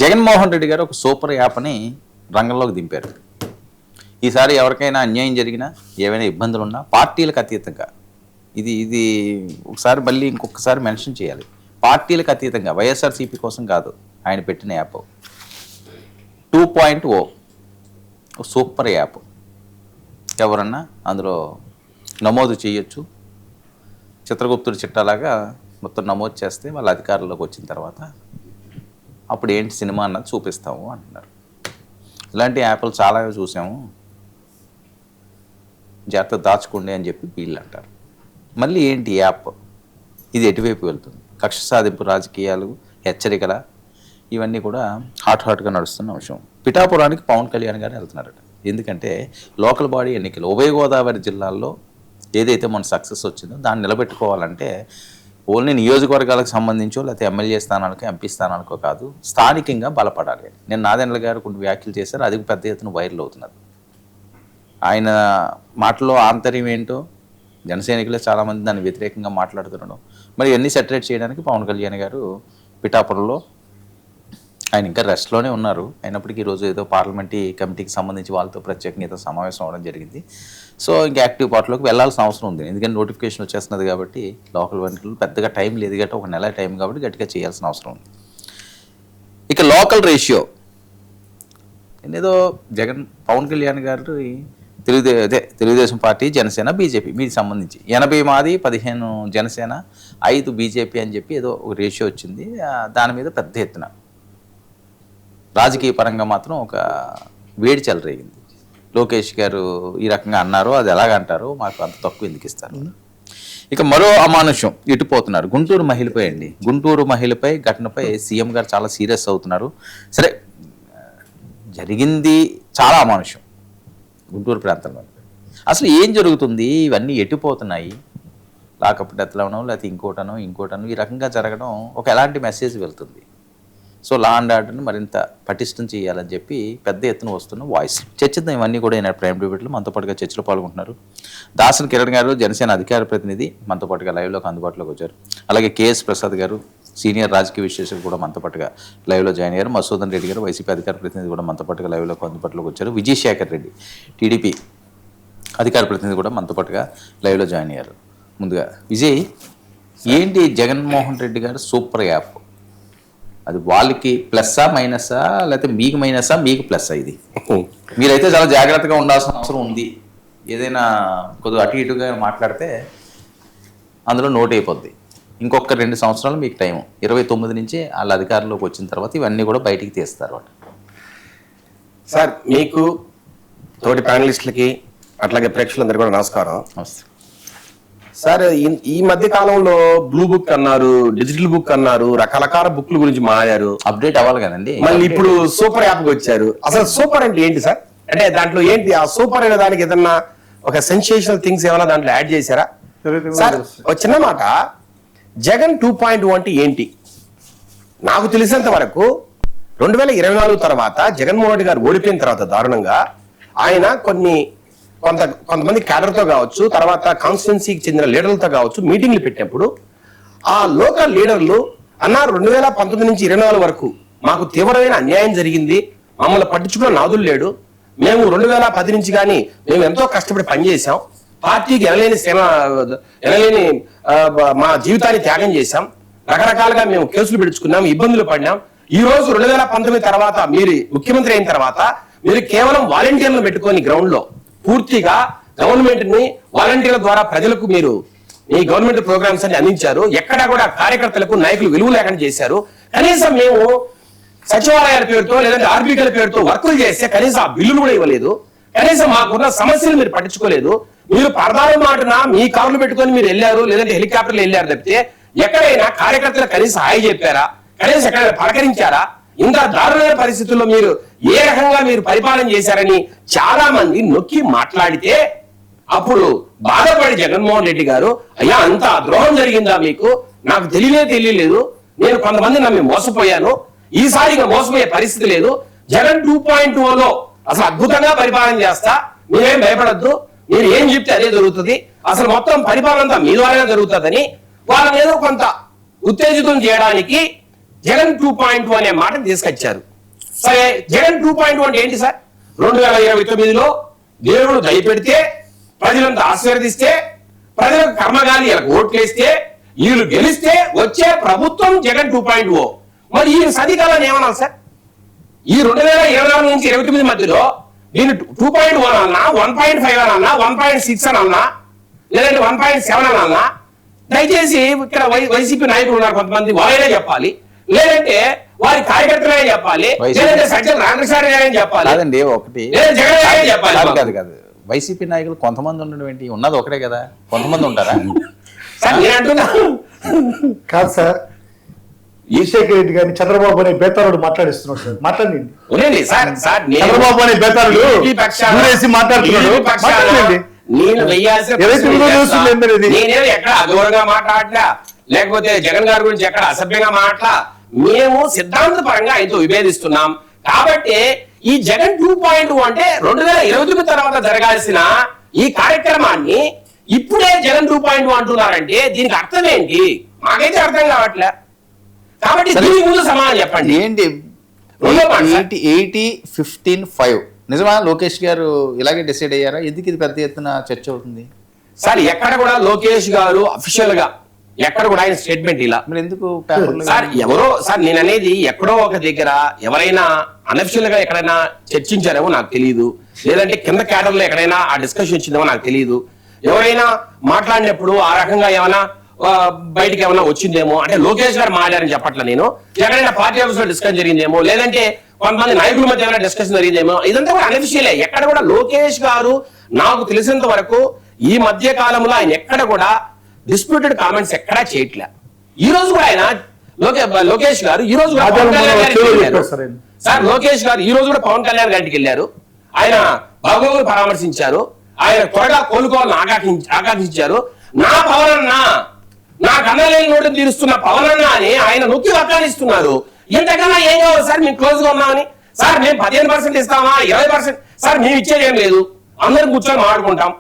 జగన్మోహన్ రెడ్డి గారు ఒక సూపర్ యాప్ని రంగంలోకి దింపారు. ఈసారి ఎవరికైనా అన్యాయం జరిగినా, ఏవైనా ఇబ్బందులు ఉన్నా పార్టీలకు అతీతంగా ఇది ఒకసారి మళ్ళీ ఇంకొకసారి మెన్షన్ చేయాలి. పార్టీలకు అతీతంగా వైఎస్ఆర్సీపీ కోసం కాదు ఆయన పెట్టిన యాప్ 2.0 సూపర్ యాప్. ఎవరన్నా అందులో నమోదు చేయొచ్చు. చిత్రగుప్తుడి చిట్టాలాగా మొత్తం నమోదు చేస్తే వాళ్ళ అధికారంలోకి వచ్చిన తర్వాత అప్పుడు ఏంటి సినిమా అన్నది చూపిస్తాము అంటున్నారు. ఇలాంటి యాప్లు చాలా చూసాము, జాగ్రత్త దాచుకోండి అని చెప్పి వీళ్ళు అంటారు. మళ్ళీ ఏంటి యాప్, ఇది ఎటువైపు వెళ్తుంది? కక్ష సాధింపు రాజకీయాలు, హెచ్చరికల, ఇవన్నీ కూడా హాట్గా నడుస్తున్న అంశం. పిఠాపురానికి పవన్ కళ్యాణ్ గారు వెళ్తున్నారట. ఎందుకంటే లోకల్ బాడీ ఎన్నికలు ఉభయ గోదావరి జిల్లాల్లో ఏదైతే మన సక్సెస్ వచ్చిందో దాన్ని నిలబెట్టుకోవాలంటే ఓన్లీ నియోజకవర్గాలకు సంబంధించో లేకపోతే ఎమ్మెల్యే స్థానాలకు, ఎంపీ స్థానానికో కాదు, స్థానికంగా బలపడాలి. నేను నాదెండ్ల గారు కొన్ని వ్యాఖ్యలు చేశారు, అది పెద్ద ఎత్తున వైరల్ అవుతున్నది. ఆయన మాటలో ఆంతర్యం ఏంటో జనసైనికులే చాలామంది దాన్ని వ్యతిరేకంగా మాట్లాడుతున్నాడు. మరి ఇవన్నీ సెటరేట్ చేయడానికి పవన్ కళ్యాణ్ గారు పిఠాపురంలో ఆయన ఇంకా రెస్ట్లోనే ఉన్నారు. అయినప్పటికీ ఈరోజు ఏదో పార్లమెంటరీ కమిటీకి సంబంధించి వాళ్ళతో ప్రత్యేకంగా సమావేశం అవ్వడం జరిగింది. సో ఇంకా యాక్టివ్ పార్టీలోకి వెళ్ళాల్సిన అవసరం ఉంది. ఎందుకంటే నోటిఫికేషన్ వచ్చేస్తున్నది కాబట్టి లోకల్ ఎన్నికలు పెద్దగా టైం లేదు కాబట్టి, ఒక నెల టైం కాబట్టి గట్టిగా చేయాల్సిన అవసరం ఉంది. ఇక లోకల్ రేషియో ఏదో పవన్ కళ్యాణ్ గారు తెలుగుదేశం పార్టీ, జనసేన, బీజేపీ మీకు సంబంధించి 80 మాది, 15 జనసేన, 5 బీజేపీ అని చెప్పి ఏదో ఒక రేషియో వచ్చింది. దాని మీద పెద్ద ఎత్తున రాజకీయ పరంగా మాత్రం ఒక వేడి చెలరేగింది. లోకేష్ గారు ఈ రకంగా అన్నారు, అది ఎలాగంటారు, మాకు అంత తక్కువ ఎందుకు ఇస్తారు. ఇక మరో అమానుష్యం ఇటుపోతున్నారు. గుంటూరు మహిళపై అండి, గుంటూరు మహిళపై ఘటనపై సీఎం గారు చాలా సీరియస్ అవుతున్నారు. సరే, జరిగింది చాలా అమానుష్యం గుంటూరు ప్రాంతంలో. అసలు ఏం జరుగుతుంది, ఇవన్నీ ఎటుపోతున్నాయి? లాకప్ డెత్లు అవడం, లేకపోతే ఇంకోటనో ఈ రకంగా జరగడం ఒక ఎలాంటి మెసేజ్ వెళ్తుంది? సో లా అండ్ ఆర్డర్ని మరింత పటిష్టం చేయాలని చెప్పి పెద్ద ఎత్తున వస్తున్న వాయిస్ చర్చిద్దాం. ఇవన్నీ కూడా ఈయన ప్రైమ్ డిబేట్లో మనతో పాటుగా చర్చలో పాల్గొంటున్నారు. దాసన్ కిరణ్ గారు, జనసేన అధికార ప్రతినిధి, మనతో పాటుగా లైవ్లోకి అందుబాటులోకి వచ్చారు. అలాగే కేఎస్ ప్రసాద్ గారు, సీనియర్ రాజకీయ విశ్లేషకులు కూడా మనతో పాటుగా లైవ్లో జాయిన్ అయ్యారు. మసూదన్ రెడ్డి గారు, వైసీపీ అధికార ప్రతినిధి కూడా మనతో పాటుగా లైవ్లోకి అందుబాటులోకి వచ్చారు. విజయశేఖర్ రెడ్డి, టీడీపీ అధికార ప్రతినిధి కూడా మనతో పాటుగా లైవ్లో జాయిన్ అయ్యారు. ముందుగా విజయ్, ఏంటి జగన్మోహన్ రెడ్డి గారు సూపర్ యాప్? అది వాళ్ళకి ప్లస్సా మైనసా, లేకపోతే మీకు మైనసా మీకు ప్లస్సా? ఇది మీరైతే చాలా జాగ్రత్తగా ఉండాల్సిన అవసరం ఉంది. ఏదైనా కొద్దిగా అటు ఇటుగా మాట్లాడితే అందులో నోట్ అయిపోద్ది. ఇంకొక 2 సంవత్సరాలు మీకు టైం, 29 నుంచి వాళ్ళ అధికారంలోకి వచ్చిన తర్వాత ఇవన్నీ కూడా బయటికి తీస్తారు. సార్, మీకు తోటి ప్యానలిస్టులకి అట్లాగే ప్రేక్షకులందరూ కూడా నమస్కారం. సార్, ఈ మధ్య కాలంలో బ్లూ బుక్ అన్నారు, డిజిటల్ బుక్ అన్నారు, రకరకాల బుక్ల గురించి మారారు. అప్డేట్ అవ్వాలి కదండి. మళ్ళీ ఇప్పుడు సూపర్ యాప్ వచ్చారు. అసలు సూపర్ అంటే ఏంటి సార్? అంటే దాంట్లో ఏంటి ఆ సూపర్ అనే దానికి ఏదన్నా ఒక సెన్సేషనల్ థింగ్స్ ఏమైనా దాంట్లో యాడ్ చేశారా? సార్, ఒక చిన్న మాట, జగన్ 2.0 అంటే ఏంటి? నాకు తెలిసినంత వరకు 2024 తర్వాత జగన్మోహన్ రెడ్డి గారు ఓడిపోయిన తర్వాత దారుణంగా ఆయన కొంతమంది క్యాడర్తో కావచ్చు, తర్వాత కాన్స్టిట్యున్సీకి చెందిన లీడర్లతో కావచ్చు మీటింగ్లు పెట్టినప్పుడు ఆ లోకల్ లీడర్లు అన్నారు 2019 నుంచి 24 వరకు మాకు తీవ్రమైన అన్యాయం జరిగింది, మమ్మల్ని పట్టించుకున్న నాదులు లేడు, మేము 2010 నుంచి కానీ మేము ఎంతో కష్టపడి పనిచేసాం, పార్టీకి ఎనలేని మా జీవితాన్ని త్యాగం చేశాం, రకరకాలుగా మేము కేసులు పెట్టుకున్నాం, ఇబ్బందులు పడినాం. ఈ రోజు 2019 తర్వాత మీరు ముఖ్యమంత్రి అయిన తర్వాత మీరు కేవలం వాలంటీర్లను పెట్టుకొని గ్రౌండ్ లో పూర్తిగా గవర్నమెంట్ ని వాలంటీర్ల ద్వారా ప్రజలకు మీరు ఈ గవర్నమెంట్ ప్రోగ్రామ్స్ అన్ని అందించారు. ఎక్కడా కూడా కార్యకర్తలకు, నాయకులు విలువ లేకుండా చేశారు. కనీసం మేము సచివాలయాల పేరుతో లేదంటే ఆర్బీకేల పేరుతో వర్కులు చేస్తే కనీసం ఆ బిల్లులు కూడా ఇవ్వలేదు. కనీసం మాకున్న సమస్యలు మీరు పట్టించుకోలేదు. మీరు పరదాల మాటన మీ కార్లు పెట్టుకొని మీరు వెళ్ళారు, లేదంటే హెలికాప్టర్లు వెళ్ళారు తప్పితే ఎక్కడైనా కార్యకర్తలు కనీసం హాయి చెప్పారా? కనీసం ఎక్కడైనా పలకరించారా? ఇంత దారుణమైన పరిస్థితుల్లో మీరు ఏ రకంగా మీరు పరిపాలన చేశారని చాలా మంది నొక్కి మాట్లాడితే అప్పుడు బాధపడి జగన్మోహన్ రెడ్డి గారు, అయ్యా అంత ద్రోహం జరిగిందా మీకు? నాకు తెలియలేదు, నేను కొంతమంది నమ్మి మోసపోయాను, ఈసారిగా మోసపోయే పరిస్థితి లేదు, జగన్ 2.0లో అసలు అద్భుతంగా పరిపాలన చేస్తా, మీరేం భయపడద్దు, మీరు ఏం చెప్తే అదే జరుగుతుంది, అసలు మొత్తం పరిపాలన అంతా మీ ద్వారానే జరుగుతుందని వాళ్ళని ఏదో కొంత ఉత్తేజితం చేయడానికి జగన్ 2.2 అనే మాటను తీసుకొచ్చారు. సరే, జగన్ 2.2 అంటే ఏంటి సార్? 2029లో దేవుడు దయపెడితే, ప్రజలంతా ఆశీర్వదిస్తే, ప్రజలకు కర్మగాలి ఓట్లేస్తే, వీళ్ళు గెలిస్తే వచ్చే ప్రభుత్వం జగన్ 2.0. మరి ఈ సదికాలని ఏమన్నా సార్? ఈ 2024 నుంచి 29 మధ్యలో దీన్ని 2.1 అన్నా, 1.5 అన్నా, 1.6 అన్నా, లేదంటే 1.7 అన్నా, దయచేసి ఇక్కడ వైసీపీ నాయకులు ఉన్నారు కొంతమంది, వారైనా చెప్పాలి, లేదంటే వారి కార్యకర్తలే చెప్పాలి, లేదంటే సజ్జల రామకృష్ణారెడ్డి చెప్పాలి, కాదండి. ఒకటి జగన్ చెప్పాలి. కాదు కాదు, వైసీపీ నాయకులు కొంతమంది ఉండడం ఏంటి? ఉన్నది ఒకటే కదా, కొంతమంది ఉంటారా? సార్ నేను అంటున్నా కాదు సార్, ఈశేఖర్ రెడ్డి గారిని చంద్రబాబు అనే బేతారుడు మాట్లాడిస్తున్నాడు సార్. మాట్లాడండి సార్. సార్ చంద్రబాబు అనే బేతారుడు దూరేసి మాట్లాడుతున్నాడు. మాట్లాడండి. నేను నేనే ఎక్కడ అగౌరవంగా మాట్లాడలా, లేకపోతే జగన్ గారి గురించి ఎక్కడ అసభ్యంగా మాట్లా, మేము సిద్ధాంత పరంగా ఆయనతో విభేదిస్తున్నాం. కాబట్టి ఈ జగన్ 2.2 అంటే 2029 తర్వాత జరగాల్సిన ఈ కార్యక్రమాన్ని ఇప్పుడే జగన్ 2.2 అంటున్నారంటే దీనికి అర్థం ఏంటి? మాకైతే అర్థం కావట్లే. కాబట్టి దీని ముందు సమాధానం చెప్పండి. ఏంటి 80-15-5 నిజమా? లోకేష్ గారు ఇలాగే డిసైడ్ అయ్యారా? ఎందుకు ఇది పెద్ద ఎత్తున చర్చ అవుతుంది సార్? ఎక్కడ కూడా లోకేష్ గారు అఫీషియల్ గా ఎక్కడ కూడా ఆయన స్టేట్మెంట్ ఇలా మరి ఎందుకు పేపర్లో? సార్ ఎవరో సార్, నేను అనేది ఎక్కడో ఒక దగ్గర ఎవరైనా అనఫిషియల్ గా ఎక్కడైనా చర్చించారేమో నాకు తెలియదు, లేదంటే కింద క్యాడర్ లో ఎక్కడైనా ఆ డిస్కషన్ వచ్చిందేమో నాకు తెలియదు. ఎవరైనా మాట్లాడినప్పుడు ఆ రకంగా ఏమైనా బయటికి ఏమైనా వచ్చిందేమో, అంటే లోకేష్ గారు మాట్లాడారని చెప్పట్ల నేను, ఎక్కడైనా పార్టీ ఆఫీస్ లో డిస్కషన్ జరిగిందేమో, లేదంటే కొంతమంది నాయకుల మధ్య ఏమైనా డిస్కషన్ జరిగిందేమో, ఇదంతా కూడా అనఫిషియలే. ఎక్కడ కూడా లోకేష్ గారు నాకు తెలిసినంత వరకు ఈ మధ్య కాలంలో ఆయన ఎక్కడ కూడా డిస్ప్యూటెడ్ కామెంట్స్ ఎక్కడా చేయట్లే. ఈ రోజు కూడా ఆయన లోకేష్ గారు ఈ రోజు కూడా పవన్ కళ్యాణ్ గారికి వెళ్ళారు సార్. లోకేష్ గారు ఈ రోజు కూడా పవన్ కళ్యాణ్ గారికి వెళ్ళారు. ఆయన బాగోగులు పరామర్శించారు, ఆయన త్వరగా కోలుకోవాలని ఆకాంక్షించారు. నా పవన్ అన్న, నా కన్నలేని నోటిని తీరుస్తున్న పవన్ అన్న అని ఆయన నొక్కి వక్కానిస్తున్నారు. ఇంతకన్నా ఏం కావాలి సార్? మేము క్లోజ్ గా ఉన్నామని సార్, మేము 15% ఇస్తామా, 20%? సార్ మేము ఇచ్చేది ఏం లేదు, అందరం కూర్చొని మాట్లాడుకుంటాం.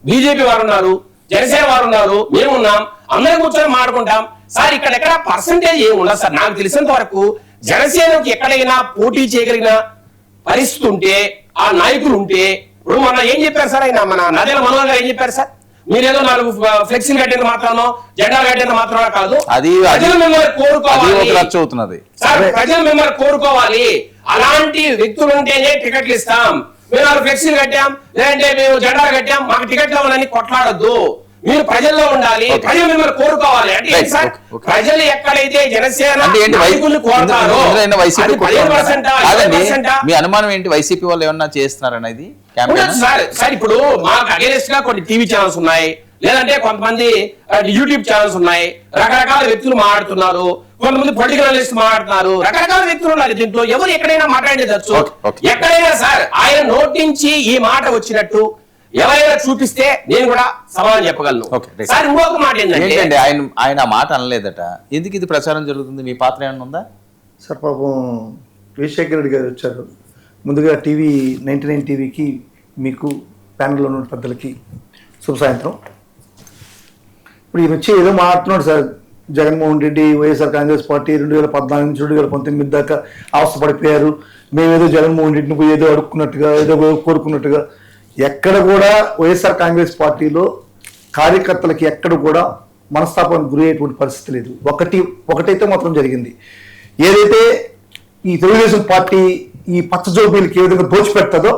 బీజేపీ వారు ఉన్నారు, జనసేన వారు ఉన్నారు, మేమున్నాం, అందరం కూర్చొని మాట్లాడుకుంటాం సార్. ఇక్కడెక్కడ పర్సంటేజ్ ఏమి ఉండదు సార్. నాకు తెలిసినంత వరకు జనసేనకి ఎక్కడైనా పోటీ చేయగలిగిన పరిస్థితి ఉంటే, ఆ నాయకులు ఉంటే, ఇప్పుడు మొన్న ఏం చెప్పారు సార్, ఆయన మన నదేల మనోహర్ గారు ఏం చెప్పారు సార్? మీరేదో 4 ఫ్లెక్సీలు కట్టిన మాత్రమో, జెండా కట్టిన మాత్రమే కాదు, ప్రజలు మిమ్మల్ని కోరుకోవాలి సార్, ప్రజలు మిమ్మల్ని కోరుకోవాలి. అలాంటి వ్యక్తులు ఉంటేనే టికెట్లు ఇస్తాం. మేము 4 ఫ్లెక్సీలు కట్టాం, లేదంటే మేము జెండా కట్టాం, మాకు టికెట్లు ఇవ్వాలని కొట్లాడొద్దు. మీరు ప్రజల్లో ఉండాలి, ప్రజలు మిమ్మల్ని కోరుకోవాలి. అంటే సార్, ప్రజలు ఎక్కడైతే జనసేన నాయకుల్ని కోరుతారో మీ అనుమానం ఏంటి? వైసీపీ వాళ్ళు ఏమన్నా చేస్తున్నారు అనేది సార్. ఇప్పుడు మాకు అగేనెస్ట్ గా కొన్ని టీవీ ఛానల్స్ ఉన్నాయి, లేదంటే కొంతమంది యూట్యూబ్ ఛానల్స్ ఉన్నాయి, రకరకాల వ్యక్తులు మాట్లాడుతున్నారు, కొంతమంది పొలిటికల్ అనలిస్ట్ మాట్లాడుతున్నారు, రకరకాల వ్యక్తులు ఉన్నారు. దీంట్లో ఎవరు ఎక్కడైనా మాట్లాడేదచ్చు. ఎక్కడైనా సార్ ఆయన నోటి నుంచి ఈ మాట వచ్చినట్టు ఎవరైనా చూపిస్తే నేను కూడా సమాధానం చెప్పగలను సార్. ఇంకొక మాట ఏంటంటే ఆయన మాట అనలేదట, ఎందుకు ఇది ప్రచారం జరుగుతుంది? మీ పాత్ర ఏమన్నా ఉందా సార్? పాపం ఈశేఖర్ రెడ్డి గారు వచ్చారు. ముందుగా టీవీ 99 టీవీకి, మీకు ప్యానెల్లో ఉన్న పెద్దలకి శుభ సాయంత్రం. ఇప్పుడు ఈయన వచ్చి ఏదో మాట్లాడుతున్నాడు సార్. జగన్మోహన్ రెడ్డి వైఎస్ఆర్ కాంగ్రెస్ పార్టీ 2014 నుంచి 2019 దాకా అవస్థపడిపోయారు, మేమేదో జగన్మోహన్ రెడ్డిని పోయి ఏదో అడుక్కున్నట్టుగా, ఏదో కోరుకున్నట్టుగా. ఎక్కడ కూడా వైఎస్ఆర్ కాంగ్రెస్ పార్టీలో కార్యకర్తలకి ఎక్కడ కూడా మనస్తాపానికి గురి అయ్యేటువంటి పరిస్థితి లేదు. ఒకటైతే మాత్రం జరిగింది. ఏదైతే ఈ తెలుగుదేశం పార్టీ ఈ పచ్చ జోబీలకి ఏ విధంగా దోచిపెడుతుందో,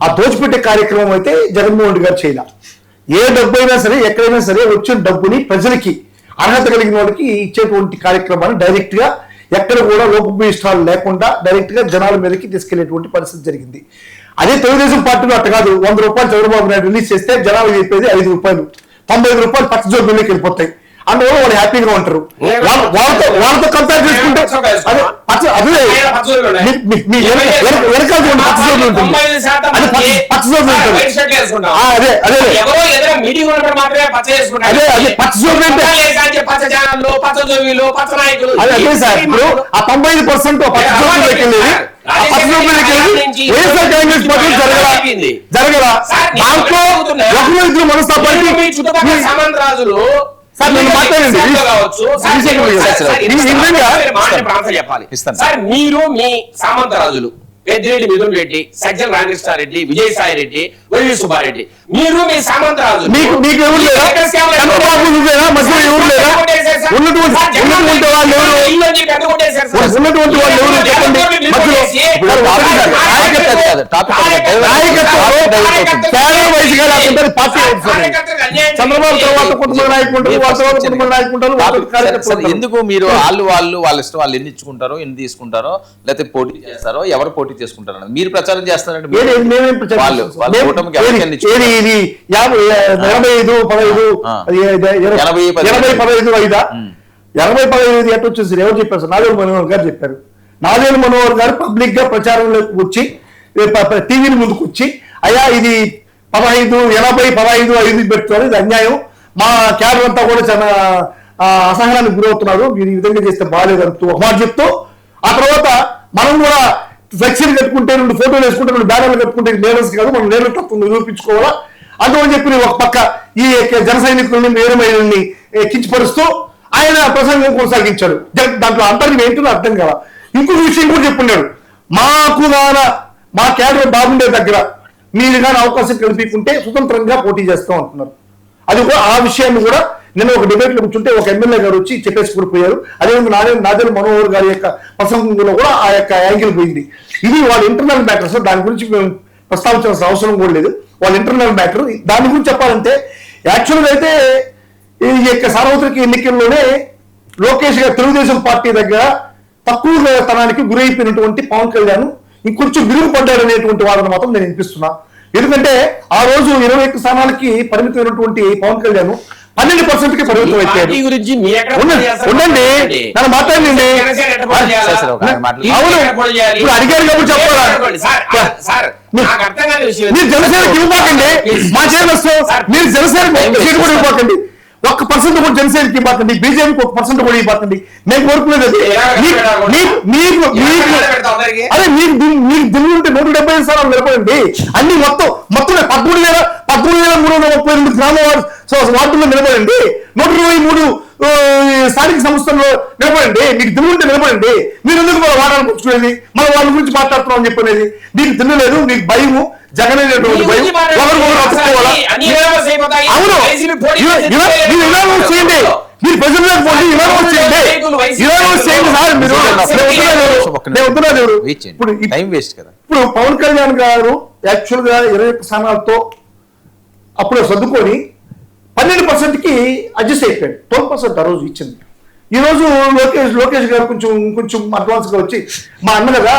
ఆ దోచిపెట్టే కార్యక్రమం అయితే జగన్మోహన్ రెడ్డి గారు చేయాలి. ఏ డబ్బు అయినా సరే, ఎక్కడైనా సరే వచ్చిన డబ్బుని ప్రజలకి, అర్హత కలిగిన వాళ్ళకి ఇచ్చేటువంటి కార్యక్రమాన్ని డైరెక్ట్ గా ఎక్కడ కూడా లోపభూయిష్టాలు లేకుండా డైరెక్ట్ గా జనాల మీదకి తీసుకెళ్లేటువంటి పరిస్థితి జరిగింది. అదే తెలుగుదేశం పార్టీలో అట్ట కాదు. 100 రూపాయలు చంద్రబాబు నాయుడు రిలీజ్ చేస్తే జనాలు చెప్పేది 5 రూపాయలు, 95 రూపాయలు పచ్చ జోబీలోకి వెళ్ళిపోతాయి. అందువల్ల వాళ్ళు హ్యాపీగా ఉంటారు. వాళ్ళతో కంపేర్ చేసుకుంటే అదే సార్. ఇప్పుడు ఆ 95% సామంతరాజులు సార్ నన్ను మాట్లాడండి. చెప్పాలి సార్ మీరు మీ సామంత రాజులు పెద్దిరెడ్డి మిథున్ రెడ్డి, సజ్జల రామకృష్ణారెడ్డి, విజయసాయి రెడ్డి, వైవి సుబ్బారెడ్డి, మీరు మీ సామంత రాజులు మీకు ఎవరు లేదా? చంద్రబాబు నువ్వేనా? మధ్యలో ఎవరు లేదా? ఉన్నటువంటి వాళ్ళు ఎవరు? ఉన్నటువంటి వాళ్ళు ఎవరు చెప్పండి. మధ్యలో పార్టీ చంద్రబాబు తర్వాత కుటుంబ నాయకులు, వాళ్ళ తర్వాత కుటుంబ నాయకులు. ఎందుకు మీరు వాళ్ళ ఇష్టం, వాళ్ళు ఎన్ని ఇచ్చుకుంటారో ఎన్ని తీసుకుంటారో, లేకపోతే పోటీ చేస్తారో, ఎవరు పోటీ చేసుకుంటారు అన్నది మీరు ప్రచారం చేస్తారంటే వాళ్ళు కూటమికి ఎవరికి ఎన్ని ఇచ్చుకుంటారు? ఇది 80-15 ఎట్లా వచ్చేసి ఎవరు చెప్పారు సార్? నాదేలు మనోహర్ గారు చెప్పారు. నాదేలు మనోహర్ గారు పబ్లిక్ గా ప్రచారంలోకి వచ్చి టీవీల ముందుకు వచ్చి అయ్యా ఇది 15, 80, 15, 5 పెడుతున్నారు, ఇది అన్యాయం, మా క్యాడర్ అంతా కూడా చాలా అసహనానికి గురవుతున్నారు, మీరు ఈ విధంగా చేస్తే బాగాలేదు అంటూ ఒక మాట చెప్తూ, ఆ తర్వాత మనం కూడా ఫ్లెక్సీలు కట్టుకుంటే 2 ఫోటోలు వేసుకుంటే 2 బ్యానర్లు కట్టుకుంటే లీడర్స్ కాదు, మనం లీడర్ తత్వం నిరూపించుకోవాలా అందుకని చెప్పి ఒక పక్క ఈ జన సైనికులని వీరమహిళల్ని కించపరుస్తూ ఆయన ప్రసంగం కొనసాగించాడు. దాంట్లో అంతర్గం ఏంటో అర్థం కాల. ఇంకొక విషయం కూడా చెప్పున్నాడు, మాకు గాన మా క్యాడర్ బాగుండే దగ్గర మీరు కానీ అవకాశం కల్పించుకుంటే స్వతంత్రంగా పోటీ చేస్తాం అంటున్నారు. అది కూడా ఆ విషయాన్ని కూడా నిన్న ఒక డిబేట్ లో కూర్చుంటే ఒక ఎమ్మెల్యే గారు వచ్చి చెప్పేసి కూడా పోయారు. అదేవిధంగా నాదేలు మనోహర్ గారి యొక్క ప్రసంగంలో కూడా ఆ యొక్క యాంగిల్ పోయింది. ఇది వాళ్ళ ఇంటర్నల్ మ్యాటర్స్, దాని గురించి మేము ప్రస్తావించాల్సిన అవసరం కూడా లేదు. వాళ్ళ ఇంటర్నల్ మ్యాటర్. దాని గురించి చెప్పాలంటే యాక్చువల్గా అయితే ఈ యొక్క సార్వత్రిక ఎన్నికల్లోనే లోకేష్ గారు తెలుగుదేశం పార్టీ దగ్గర తక్కువ తనానికి గురైపోయినటువంటి పవన్ కళ్యాణ్ ఇంకొంచెం విరుగుపడ్డాడు అనేటువంటి వాదన మాత్రం నేను వినిపిస్తున్నా. ఎందుకంటే ఆ రోజు 21 స్థానాలకి పరిమితమైనటువంటి పవన్ కళ్యాణ్ 12%కి పరిమితం అయిపోయాడు. ఉండండి, నన్ను మాట్లాడండి. అవును, ఇప్పుడు అడిగారు కాబట్టి చెప్పాలా? మీరు జనసేనకి ఇవ్వకండి, మా చేయాలి. మీరు జనసేనకి కూడా ఇవ్వకండి, 1% కూడా జనసేనకి ఇవ్వకండి, బీజేపీకి 1% కూడా ఇవ్వకండి. మేము కోరుకునేది అదే మీకు ఢిల్లీ ఉంటే 175 స్థానాలు నిలబడండి. అన్ని మొత్తం 13,332 గ్రామ వార్డుల్లో నిలబడండి, 123 స్థానిక సంస్థల్లో నిలబడండి. మీకు దిల్లు ఉంటే నిలబడండి. మీరు ఎందుకు మన వాడాలని పుచ్చుకునేది, మన వాళ్ళ గురించి మాట్లాడుతున్నాం అని చెప్పనేది? మీకు దిల్లు లేదు, మీకు భయము, జగన్ అనేటువంటి భయం, ఎవరు అతుక్కోవాలా? అవును, చేయండి, మీరు ప్రజల్లోకి పోండి, ఇన్వాల్వ్ చేయండి సార్. మీరు ఇప్పుడు పవన్ కళ్యాణ్ గారు యాక్చువల్ గా 21 స్థానాలతో అప్పుడు సర్దుకొని 12%కి అడ్జస్ట్ అయిపోయాడు. 12% ఆ రోజు ఇచ్చింది. ఈ రోజు లోకేష్ గారు కొంచెం అడ్వాన్స్ గా వచ్చి మా అన్న కదా,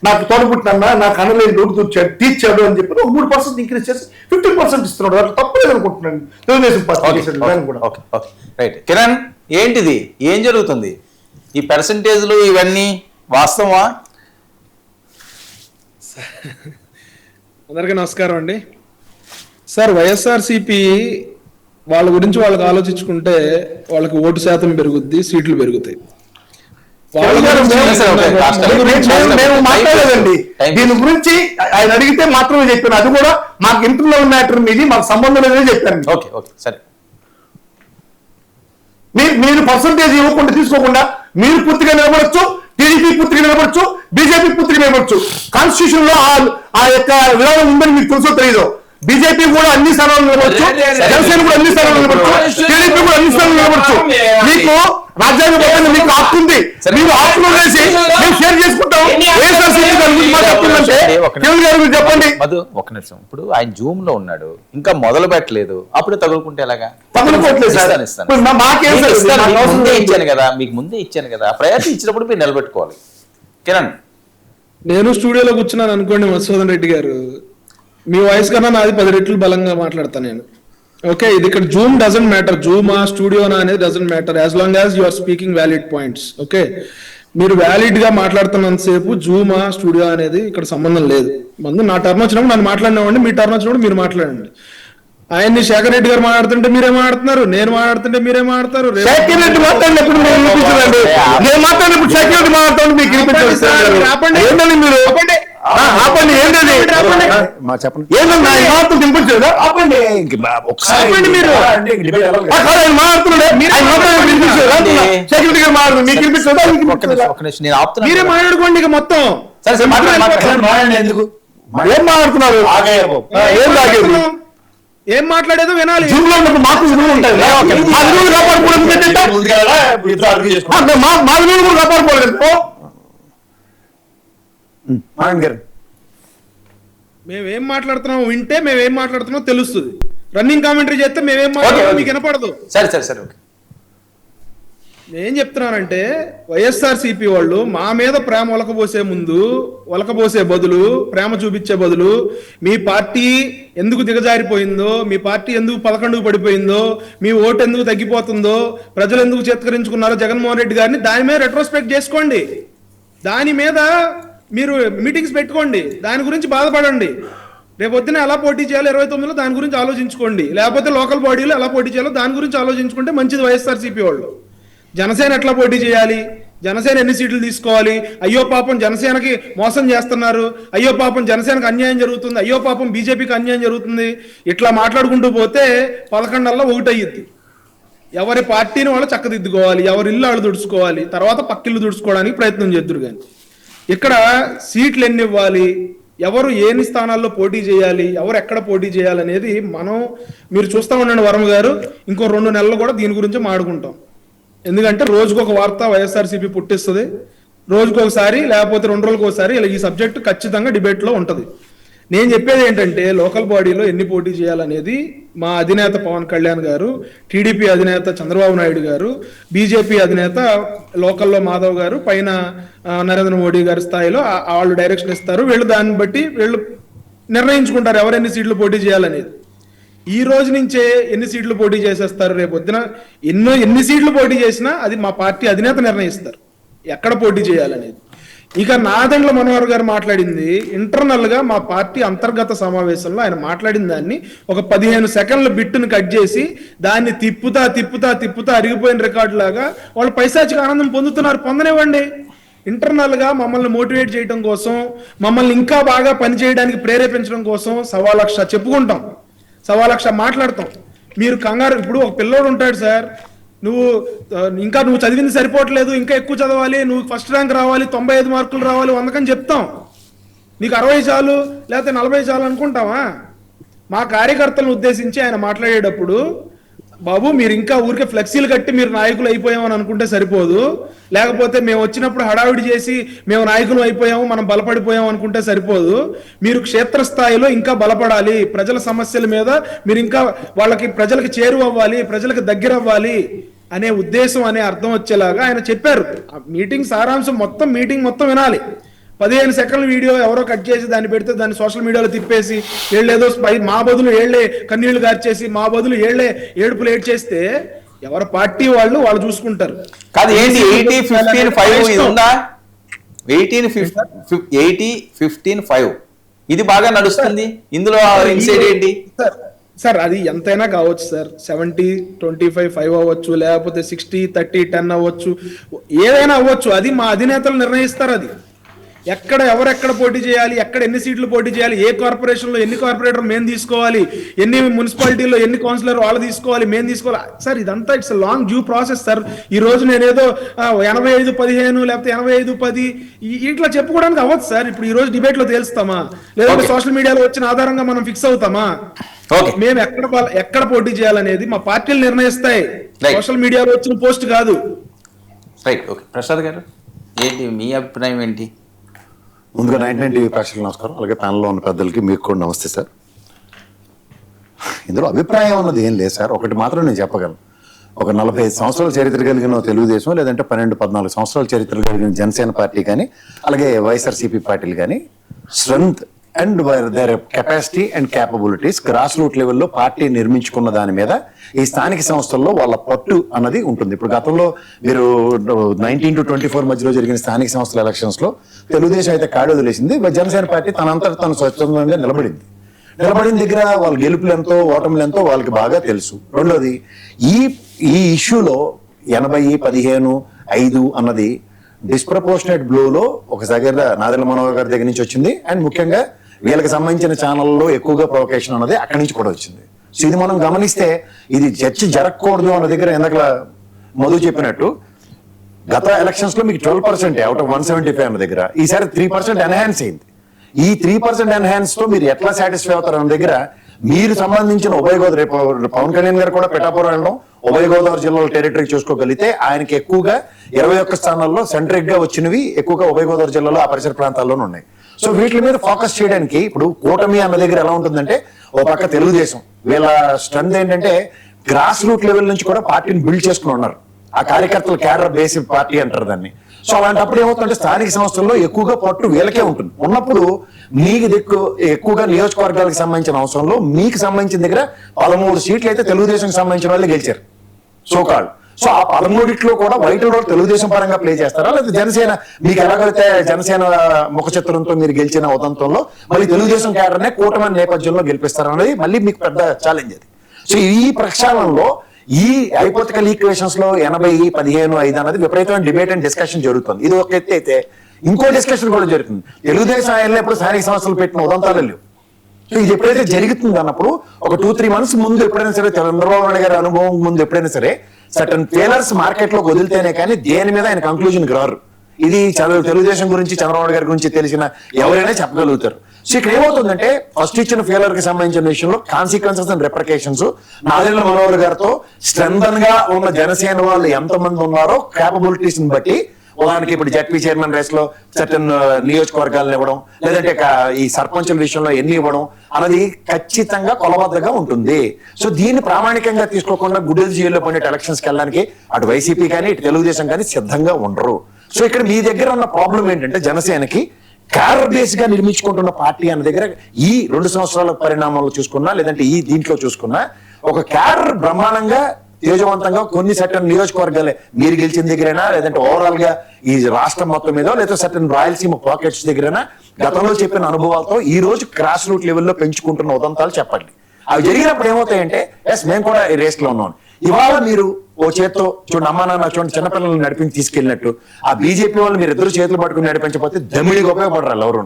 నాకు తోడబుట్టిన నాకు అన్నలేని లోటు తీర్చాడు అని చెప్పి 3% ఇంక్రీజ్ చేసి 15% ఇస్తున్నాడు. అట్లా తప్పలేదు అనుకుంటున్నాను తెలుగుదేశం పార్టీ కూడా. రైట్ కిరణ్, ఏంటిది, ఏం జరుగుతుంది? ఈ పర్సంటేజ్లు ఇవన్నీ వాస్తవా? అందరికీ నమస్కారం అండి. సార్, వైఎస్ఆర్సీపీ వాళ్ళ గురించి వాళ్ళకి ఆలోచించుకుంటే వాళ్ళకి ఓటు శాతం పెరుగుద్ది, సీట్లు పెరుగుతాయి. మేము మాట్లాడలేదండి దీని గురించి, ఆయన అడిగితే మాత్రమే చెప్పాను. అది కూడా మాకు ఇంటర్నల్ మ్యాటర్ మీది, మాకు సంబంధం లేదని చెప్పాను. సరే, మీరు పర్సంటేజ్ ఇవ్వకుండా తీసుకోకుండా మీరు పూర్తిగా నిలబడచ్చు, టీడీపీ పూర్తిగా నిలబడచ్చు, బీజేపీ పూర్తిగా నిలబడచ్చు. కాన్స్టిట్యూషన్ లో ఆ యొక్క విధానం ఉందని మీకు తెలుసో తెలియదు. బీజేపీ కూడా అన్ని స్థానాలు నిలబడచ్చు, జనసేన కూడా అన్ని స్థానాలు నిలబడచ్చు, టీడీపీ కూడా అన్ని స్థానాలు నిలబడచ్చు. మీకు రాజ్యాంగం మీకు హక్కు ఉంది, మీరు హక్కులు వేసి మేము షేర్ చేసుకుంటాం. చెప్పండి. మధు, ఒక నిమిషం. ఇప్పుడు ఆయన జూమ్ లో ఉన్నాడు, ఇంకా మొదలు పెట్టలేదు, అప్పుడే తగులుకుంటే ఎలాగా? ఇచ్చాను కదా, మీకు ముందే ఇచ్చాను కదా, ప్రయారిటీ ఇచ్చినప్పుడు మీరు నిలబెట్టుకోవాలి. కిరణ్, నేను స్టూడియోలో కూర్చున్నాను అనుకోండి మధుసూదన్ రెడ్డి గారు, మీ వాయిస్ కన్నా నాది 10 రెట్లు బలంగా మాట్లాడతాను నేను. ఓకే, ఇది ఇక్కడ జూమ్ డజంట్ మ్యాటర్, జూమా స్టూడియోనా అనేది doesn't matter, as long as you are speaking valid points. Okay, మీరు వ్యాలిడ్ గా మాట్లాడుతున్నంతసేపు జూమా స్టూడియో అనేది ఇక్కడ సంబంధం లేదు. ముందు నా టర్న్ వచ్చినప్పుడు నన్ను మాట్లాడినామండి, మీ టర్న్ వచ్చినప్పుడు మీరు మాట్లాడండి. ఆయన్ని శేఖర్ రెడ్డి గారు మాట్లాడుతుంటే మీరే మాట్లాడుతున్నారు, నేను మాట్లాడుతుంటే మీరే మాట్లాడతారు. శేఖర్ రెడ్డి మాట్లాడినప్పుడు నేను మాట్లాడినప్పుడు శేఖర్ రెడ్డి మాట్లాడుతుంటే మీకు ఆపండి, ఏంటండి మీరు ఆపండి, ఏంటి మా చెప్పండి ఏంటన్నా ఈ మాత్రం తినిపించలేదా? ఆపండి. ఇంక ఒకసారి ఆపండి మీరు. అంటే ఇంక debate ఎలా ఉంది? ఆయన మాట్లాడుతున్నాడు, ఆయన మాట్లాడే వినిపించలేదా? సెక్యూరిటీ గారు మాట్లాడు, మీకు వినిపించలేదా? మీకు ఒక్క నిమిషం, ఒక్క నిమిషం, నేను ఆపుతున్నా. మీరే మాట్లాడుకోండి ఇక మొత్తం. సరే సరే, మాట్లాడండి. మాట్లాడండి, ఎందుకు ఏం మాట్లాడుతున్నారు? ఏం తాగేది? ఏం మాట్లాడేదో వినాలి. జూమ్ లో ఉన్నప్పుడు మాకు విలువలు ఉంటాయి. మా విలువలు కాపాడుకోవడం ఏంటంటే? మా విలువలు కూడా కాపాడుకోలేదు. మాయన్ గారు మేమేం మాట్లాడుతున్నాం వింటే మేమేం మాట్లాడుతున్నాం తెలుస్తుంది. రన్నింగ్ కామెంటరీ చేస్తే మేమేం మాట్లాడుతున్నాం మీకు వినపడదు. సరే సరే సరే, ఓకే. నేనేం చెప్తున్నానంటే వైఎస్ఆర్సీపీ వాళ్ళు మా మీద ప్రేమ ఒలకబోసే బదులు ప్రేమ చూపించే బదులు మీ పార్టీ ఎందుకు దిగజారిపోయిందో, మీ పార్టీ ఎందుకు 11కు పడిపోయిందో, మీ ఓటు ఎందుకు తగ్గిపోతుందో, ప్రజలు ఎందుకు చేత్కరించుకున్నారో జగన్మోహన్ రెడ్డి గారిని దాని మీద రెట్రోస్పెక్ట్ చేసుకోండి. దాని మీద మీరు మీటింగ్స్ పెట్టుకోండి, దాని గురించి బాధపడండి. రేపొద్దున ఎలా పోటీ చేయాలో 29లో దాని గురించి ఆలోచించుకోండి. లేకపోతే లోకల్ బాడీలో ఎలా పోటీ చేయాలో దాని గురించి ఆలోచించుకుంటే మంచిది. వైఎస్ఆర్సీపీ వాళ్ళు జనసేన ఎట్లా పోటీ చేయాలి, జనసేన ఎన్ని సీట్లు తీసుకోవాలి, అయ్యో పాపం జనసేనకి మోసం చేస్తున్నారు, అయ్యో పాపం జనసేనకు అన్యాయం జరుగుతుంది, అయ్యో పాపం బీజేపీకి అన్యాయం జరుగుతుంది, ఇట్లా మాట్లాడుకుంటూ పోతే 11 ఒకటి అయ్యిద్ది. ఎవరి పార్టీని వాళ్ళు చక్కదిద్దుకోవాలి, ఎవరి ఇల్లు వాళ్ళు దుడుచుకోవాలి, తర్వాత పక్కిల్లు దుడుచుకోవడానికి ప్రయత్నం చేద్దురు. కానీ ఇక్కడ సీట్లు ఎన్ని ఇవ్వాలి, ఎవరు ఏని స్థానాల్లో పోటీ చేయాలి, ఎవరు ఎక్కడ పోటీ చేయాలనేది మీరు చూస్తా ఉండండి వర్మ గారు, ఇంకో 2 నెలలు కూడా దీని గురించి మాడుకుంటాం. ఎందుకంటే రోజుకొక వార్త వైఎస్ఆర్సీపీ పుట్టిస్తుంది, రోజుకొకసారి లేకపోతే 2 రోజులకు ఒకసారి ఇలా ఈ సబ్జెక్టు ఖచ్చితంగా డిబేట్లో ఉంటుంది. నేను చెప్పేది ఏంటంటే లోకల్ బాడీలో ఎన్ని పోటీ చేయాలనేది మా అధినేత పవన్ కళ్యాణ్ గారు, టీడీపీ అధినేత చంద్రబాబు నాయుడు గారు, బీజేపీ అధినేత లోకల్లో మాధవ్ గారు, పైన నరేంద్ర మోడీ గారి స్థాయిలో వాళ్ళు డైరెక్షన్ ఇస్తారు. వీళ్ళు దాన్ని బట్టి వీళ్ళు నిర్ణయించుకుంటారు ఎవరెన్ని సీట్లు పోటీ చేయాలనేది. ఈ రోజు నుంచే ఎన్ని సీట్లు పోటీ చేసేస్తారు, రేపు పొద్దున ఎన్ని సీట్లు పోటీ చేసినా అది మా పార్టీ అధినేత నిర్ణయిస్తారు ఎక్కడ పోటీ చేయాలనేది. ఇక నాదెండ్ల మనోహర్ గారు మాట్లాడింది ఇంటర్నల్ గా మా పార్టీ అంతర్గత సమావేశంలో ఆయన మాట్లాడిన దాన్ని ఒక 15 సెకండ్ల బిట్టును కట్ చేసి దాన్ని తిప్పుతా అరిగిపోయిన రికార్డు లాగా వాళ్ళు పైశాచిక ఆనందం పొందనివ్వండి. ఇంటర్నల్ గా మమ్మల్ని మోటివేట్ చేయడం కోసం, మమ్మల్ని ఇంకా బాగా పనిచేయడానికి ప్రేరేపించడం కోసం 1,00,000 చెప్పుకుంటాం, 1,00,000 మాట్లాడతాం. మీరు కంగారు, ఇప్పుడు ఒక పిల్లోడు ఉంటాడు సార్, నువ్వు చదివింది సరిపోవట్లేదు, ఇంకా ఎక్కువ చదవాలి, నువ్వు ఫస్ట్ ర్యాంక్ రావాలి, 95 మార్కులు రావాలి, 100 చెప్తాం. నీకు 60 చాలు లేకపోతే 40 చాలు అనుకుంటావా? మా కార్యకర్తలను ఉద్దేశించి ఆయన మాట్లాడేటప్పుడు, బాబు మీరు ఇంకా ఊరికే ఫ్లెక్సీలు కట్టి మీరు నాయకులు అయిపోయామని అనుకుంటే సరిపోదు, లేకపోతే మేము వచ్చినప్పుడు హడావిడి చేసి మేము నాయకులు అయిపోయాము మనం బలపడిపోయాము అనుకుంటే సరిపోదు, మీరు క్షేత్రస్థాయిలో ఇంకా బలపడాలి, ప్రజల సమస్యల మీద మీరు ఇంకా ప్రజలకి చేరువవ్వాలి, ప్రజలకు దగ్గర అవ్వాలి అనే ఉద్దేశం అనే అర్థం వచ్చేలాగా ఆయన చెప్పారు. మీటింగ్ సారాంశం మీటింగ్ మొత్తం వినాలి. 15 సెకండ్ల వీడియో ఎవరో కట్ చేసి దాన్ని పెడితే దాన్ని సోషల్ మీడియాలో తిప్పేసి ఏళ్ళేదో మా బదులు ఏళ్లే కన్నీళ్లు గార్చేసి మా బదులు ఏళ్లే ఏడుపులు ఏడ్చేస్తే ఎవరి పార్టీ వాళ్ళు చూసుకుంటారు. కాదు ఏంటి 80-15-5 ఇది ఉందా? 80-15-5 ఇది బాగా నడుస్తుంది. ఇందులో ఇన్సైడ్ ఏంటి సార్? అది ఎంతైనా కావచ్చు సార్, 70-25-5 అవ్వచ్చు, లేకపోతే 60-30-10 అవ్వచ్చు, ఏదైనా అవ్వచ్చు. అది మా అధినేతలు నిర్ణయిస్తారు. అది ఎవరెక్కడ పోటీ చేయాలి, ఎక్కడ ఎన్ని సీట్లు పోటీ చేయాలి, ఏ కార్పొరేషన్లో ఎన్ని కార్పొరేటర్ మేము తీసుకోవాలి, ఎన్ని మున్సిపాలిటీలో ఎన్ని కౌన్సిలర్ వాళ్ళు తీసుకోవాలి, మేము తీసుకోవాలి సార్. ఇదంతా it's long due process sir. ఈ రోజు నేనేదో 85-15 లేకపోతే 85-10 ఇట్లా చెప్పుకోవడానికి అవ్వదు సార్. ఇప్పుడు ఈ రోజు డిబేట్ లో తేల్స్తామా, లేదంటే సోషల్ మీడియాలో వచ్చిన ఆధారంగా మనం ఫిక్స్ అవుతామా? మేము ఎక్కడ పోటీ చేయాలనేది మా పార్టీలు నిర్ణయిస్తాయి, సోషల్ మీడియాలో వచ్చిన పోస్ట్ కాదు. Right, okay. ప్రసాద్ గారు ఏంటి మీ అభిప్రాయం ఏంటి? ముందుగా 99 టీవీ ప్రేక్షకులకు నమస్కారం, అలాగే ప్యానల్లో ఉన్న పెద్దలకి మీకు కూడా నమస్తే సార్. ఇందులో అభిప్రాయం అన్నది ఏం లేదు సార్, ఒకటి మాత్రం నేను చెప్పగలను. ఒక 45 సంవత్సరాల చరిత్ర కలిగిన తెలుగుదేశం, లేదంటే 12-14 సంవత్సరాల చరిత్ర కలిగిన జనసేన పార్టీ కానీ, అలాగే వైఎస్ఆర్సీపీ పార్టీలు కానీ, strength and there capacity and capabilities grass root లెవెల్లో పార్టీ నిర్మించుకున్న దాని మీద ఈ స్థానిక సంస్థల్లో వాళ్ళ పట్టు అన్నది ఉంటుంది. ఇప్పుడు గతంలో మీరు 19-24 మధ్యలో జరిగిన స్థానిక సంస్థల ఎలక్షన్స్ లో తెలుగుదేశం అయితే కాడి వదిలేసింది, జనసేన పార్టీ తనంతట తను స్వచ్ఛందంగా నిలబడిన దగ్గర వాళ్ళ గెలుపులు ఎంతో ఓటములు ఎంతో వాళ్ళకి బాగా తెలుసు. రెండోది ఈ ఇష్యూలో 80-15-5 అన్నది డిస్ప్రపోర్షనేట్ బ్లోలో ఒక దగ్గర నాదెండ్ల మనోహర్ గారి దగ్గర నుంచి వచ్చింది. అండ్ ముఖ్యంగా వీళ్ళకి సంబంధించిన ఛానల్లో ఎక్కువగా ప్రొవకేషన్ అన్నది అక్కడి నుంచి కూడా వచ్చింది. సో ఇది మనం గమనిస్తే ఇది చర్చ జరగకూడదు అన్న దగ్గర ఇందాక మధు చెప్పినట్టు గత ఎలక్షన్స్ లో మీకు 12% అవుట్ ఆఫ్ 175 అన్న దగ్గర ఈసారి 3% ఎన్హాన్స్ అయింది. ఈ 3% ఎన్హాన్స్ తో మీరు ఎట్లా సాటిస్ఫై అవుతారు అన్న దగ్గర మీరు సంబంధించిన ఉభయ గోదావరి పవన్ కళ్యాణ్ గారు కూడా పిఠాపురం వెళ్ళడం, ఉభయ గోదావరి జిల్లాలో టెరిటరీ చూసుకోగలిగితే ఆయనకి ఎక్కువగా 21 స్థానాల్లో సెంట్రిక్ గా వచ్చినవి ఎక్కువగా ఉభయ గోదావరి జిల్లాలో ఆ పరిసర ప్రాంతాల్లోనే ఉన్నాయి. సో వీటి మీద ఫోకస్ చేయడానికి ఇప్పుడు కూటమి అన్న దగ్గర ఎలా ఉంటుందంటే ఓ పక్క తెలుగుదేశం వీళ్ళ స్ట్రెంత్ ఏంటంటే గ్రాస్ రూట్ లెవెల్ నుంచి కూడా పార్టీని బిల్డ్ చేసుకుని ఉన్నారు. ఆ కార్యకర్తలు క్యాడర్ బేసిక్ పార్టీ అంటారు దాన్ని. సో అలాంటప్పుడు ఏమవుతుందంటే స్థానిక సంస్థల్లో ఎక్కువగా పట్టు వీళ్ళకే ఉంటుంది. ఉన్నప్పుడు మీకు ఎక్కువగా నియోజకవర్గాలకు సంబంధించిన అవసరంలో మీకు సంబంధించిన దగ్గర 13 సీట్లు అయితే తెలుగుదేశం సంబంధించిన వాళ్ళు గెలిచారు సోకాళ్ళు. సో ఆ 13లో కూడా వైటల్ రోల్ తెలుగుదేశం పరంగా ప్లే చేస్తారా, లేదా జనసేన మీకు ఎలాగైతే జనసేన ముఖ చిత్రంతో మీరు గెలిచిన ఉదంతంలో మళ్ళీ తెలుగుదేశం క్యాడర్నే కూటమి నేపథ్యంలో గెలిపిస్తారా అనేది మళ్ళీ మీకు పెద్ద ఛాలెంజ్ అది. సో ఈ ప్రక్షాళనలో ఈ హైపోథెటికల్ ఈక్వేషన్స్ లో 80, 15, 5 అన్నది విపరీతమైన డిబేట్ అండ్ డిస్కషన్ జరుగుతుంది. ఇది ఒక ఎత్తు అయితే ఇంకో డిస్కషన్ కూడా జరుగుతుంది. తెలుగుదేశం ఆయన ఎప్పుడు స్థానిక సంస్థలు పెట్టిన ఉదంతాలు లేవు. సో ఇది ఎప్పుడైతే జరుగుతుంది అన్నప్పుడు ఒక 2-3 months ముందు ఎప్పుడైనా సరే చంద్రబాబు నాయుడు గారి అనుభవం ముందు ఎప్పుడైనా సరే సర్టన్ ఫెయిలర్స్ మార్కెట్ లోకి వదిలితేనే కానీ దేని మీద ఆయన కంక్లూజన్కి రారు. ఇది తెలుగుదేశం గురించి చంద్రబాబు గారి గురించి తెలిసిన ఎవరైనా చెప్పగలుగుతారు. సో ఇక్కడ ఏమవుతుందంటే ఫస్ట్ ఇచ్చిన ఫెయిలర్ కి సంబంధించిన విషయంలో కాన్సిక్వెన్సెస్ అండ్ రిప్రికేషన్స్ నాదెండ్ల మనోహర్ గారితో స్ట్రెంథన్ గా ఉన్న జనసేన వాళ్ళు ఎంతమంది ఉన్నారో క్యాపబిలిటీస్ ని బట్టి ఉదాహరణకి ఇప్పుడు జడ్పీ చైర్మన్ రేస్ లో సర్టన్ నియోజకవర్గాలను ఇవ్వడం, లేదంటే ఈ సర్పంచుల విషయంలో ఎన్ని ఇవ్వడం అన్నది ఖచ్చితంగా కొలబద్దగా ఉంటుంది. సో దీన్ని ప్రామాణికంగా తీసుకోకుండా గుడ్డెల జైల్లో పడిన ఎలక్షన్స్ కి వెళ్ళడానికి అటు వైసీపీ కానీ ఇటు తెలుగుదేశం కానీ సిద్ధంగా ఉండరు. సో ఇక్కడ మీ దగ్గర ఉన్న ప్రాబ్లం ఏంటంటే జనసేనకి క్యాడర్ బేస్ గా నిర్మించుకుంటున్న పార్టీ అన్న దగ్గర ఈ 2 సంవత్సరాల పరిణామాలు చూసుకున్నా లేదంటే ఈ దీంట్లో చూసుకున్నా ఒక క్యాడర్ బ్రహ్మాండంగా తేజవంతంగా కొన్ని సర్టన్ నియోజకవర్గాలే మీరు గెలిచిన దగ్గరైనా లేదంటే ఓవరాల్ గా ఈ రాష్ట్రం మొత్తం మీద లేదా సర్టన్ రాయలసీమ పాకెట్స్ దగ్గరైనా గతంలో చెప్పిన అనుభవాలతో ఈ రోజు క్రాస్ రూట్ లెవెల్లో పెంచుకుంటున్న ఉదంతాలు చెప్పండి. అవి జరిగినప్పుడు ఏమవుతాయంటే ఎస్ మేము కూడా ఈ రేస్ లో ఉన్నాం. ఇవాళ మీరు ఓ చేత్తో చూడండి అమ్మా నాన్న చూడండి చిన్నపిల్లలను నడిపించి తీసుకెళ్ళినట్టు ఆ బీజేపీ వాళ్ళు మీరు 2 చేతులు పట్టుకుని నడిపించకపోతే దమ్మిడికి ఉపయోగపడరు ఎవరు.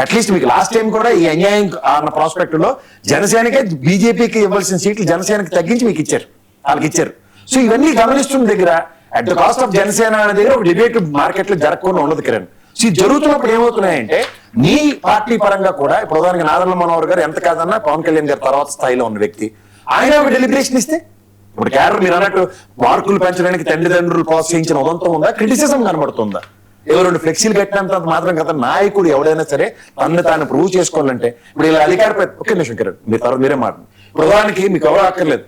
అట్లీస్ట్ మీకు లాస్ట్ టైం కూడా ఈ అన్యాయం అన్న ప్రాస్పెక్ట్ లో జనసేనకే బీజేపీకి ఇవ్వాల్సిన సీట్లు జనసేనకి తగ్గించి మీకు ఇచ్చారు, వాళ్ళకి ఇచ్చారు. సో ఇవన్నీ గమనిస్తున్న దగ్గర at the cost of Janasena అనే దగ్గర ఒక డిబేట్ మార్కెట్ లో జరగకుండా ఉండదు కిరణ్. సో ఇది జరుగుతున్నప్పుడు ఏమవుతున్నాయంటే మీ పార్టీ పరంగా కూడా ఇప్పుడు ఉదాహరణకి నాదెండ్ల మనోహర్ గారు ఎంత కాదన్నా పవన్ కళ్యాణ్ గారు తర్వాత స్థాయిలో ఉన్న వ్యక్తి, ఆయన ఒక డెలిబ్రేషన్ ఇస్తే ఇప్పుడు క్యాడర్ మీరు అన్నట్టు మార్కులు పెంచడానికి తల్లిదండ్రులు ప్రోత్సహించిన ఉదంతం ఉందా, క్రిటిసిజం కనబడుతుందా? ఎవరు ఫ్లెక్సీలు కట్టినంత మాత్రం కదా నాయకుడు ఎవడైనా సరే తనని తాను ప్రూవ్ చేసుకోవాలంటే ఇప్పుడు ఇలా అధికార ఒకే నిమిషం కిరణ్ మీరు తర్వాత మీరే మాట్లాడు. ప్రధానికి మీకు ఎవరు అక్కర్లేదు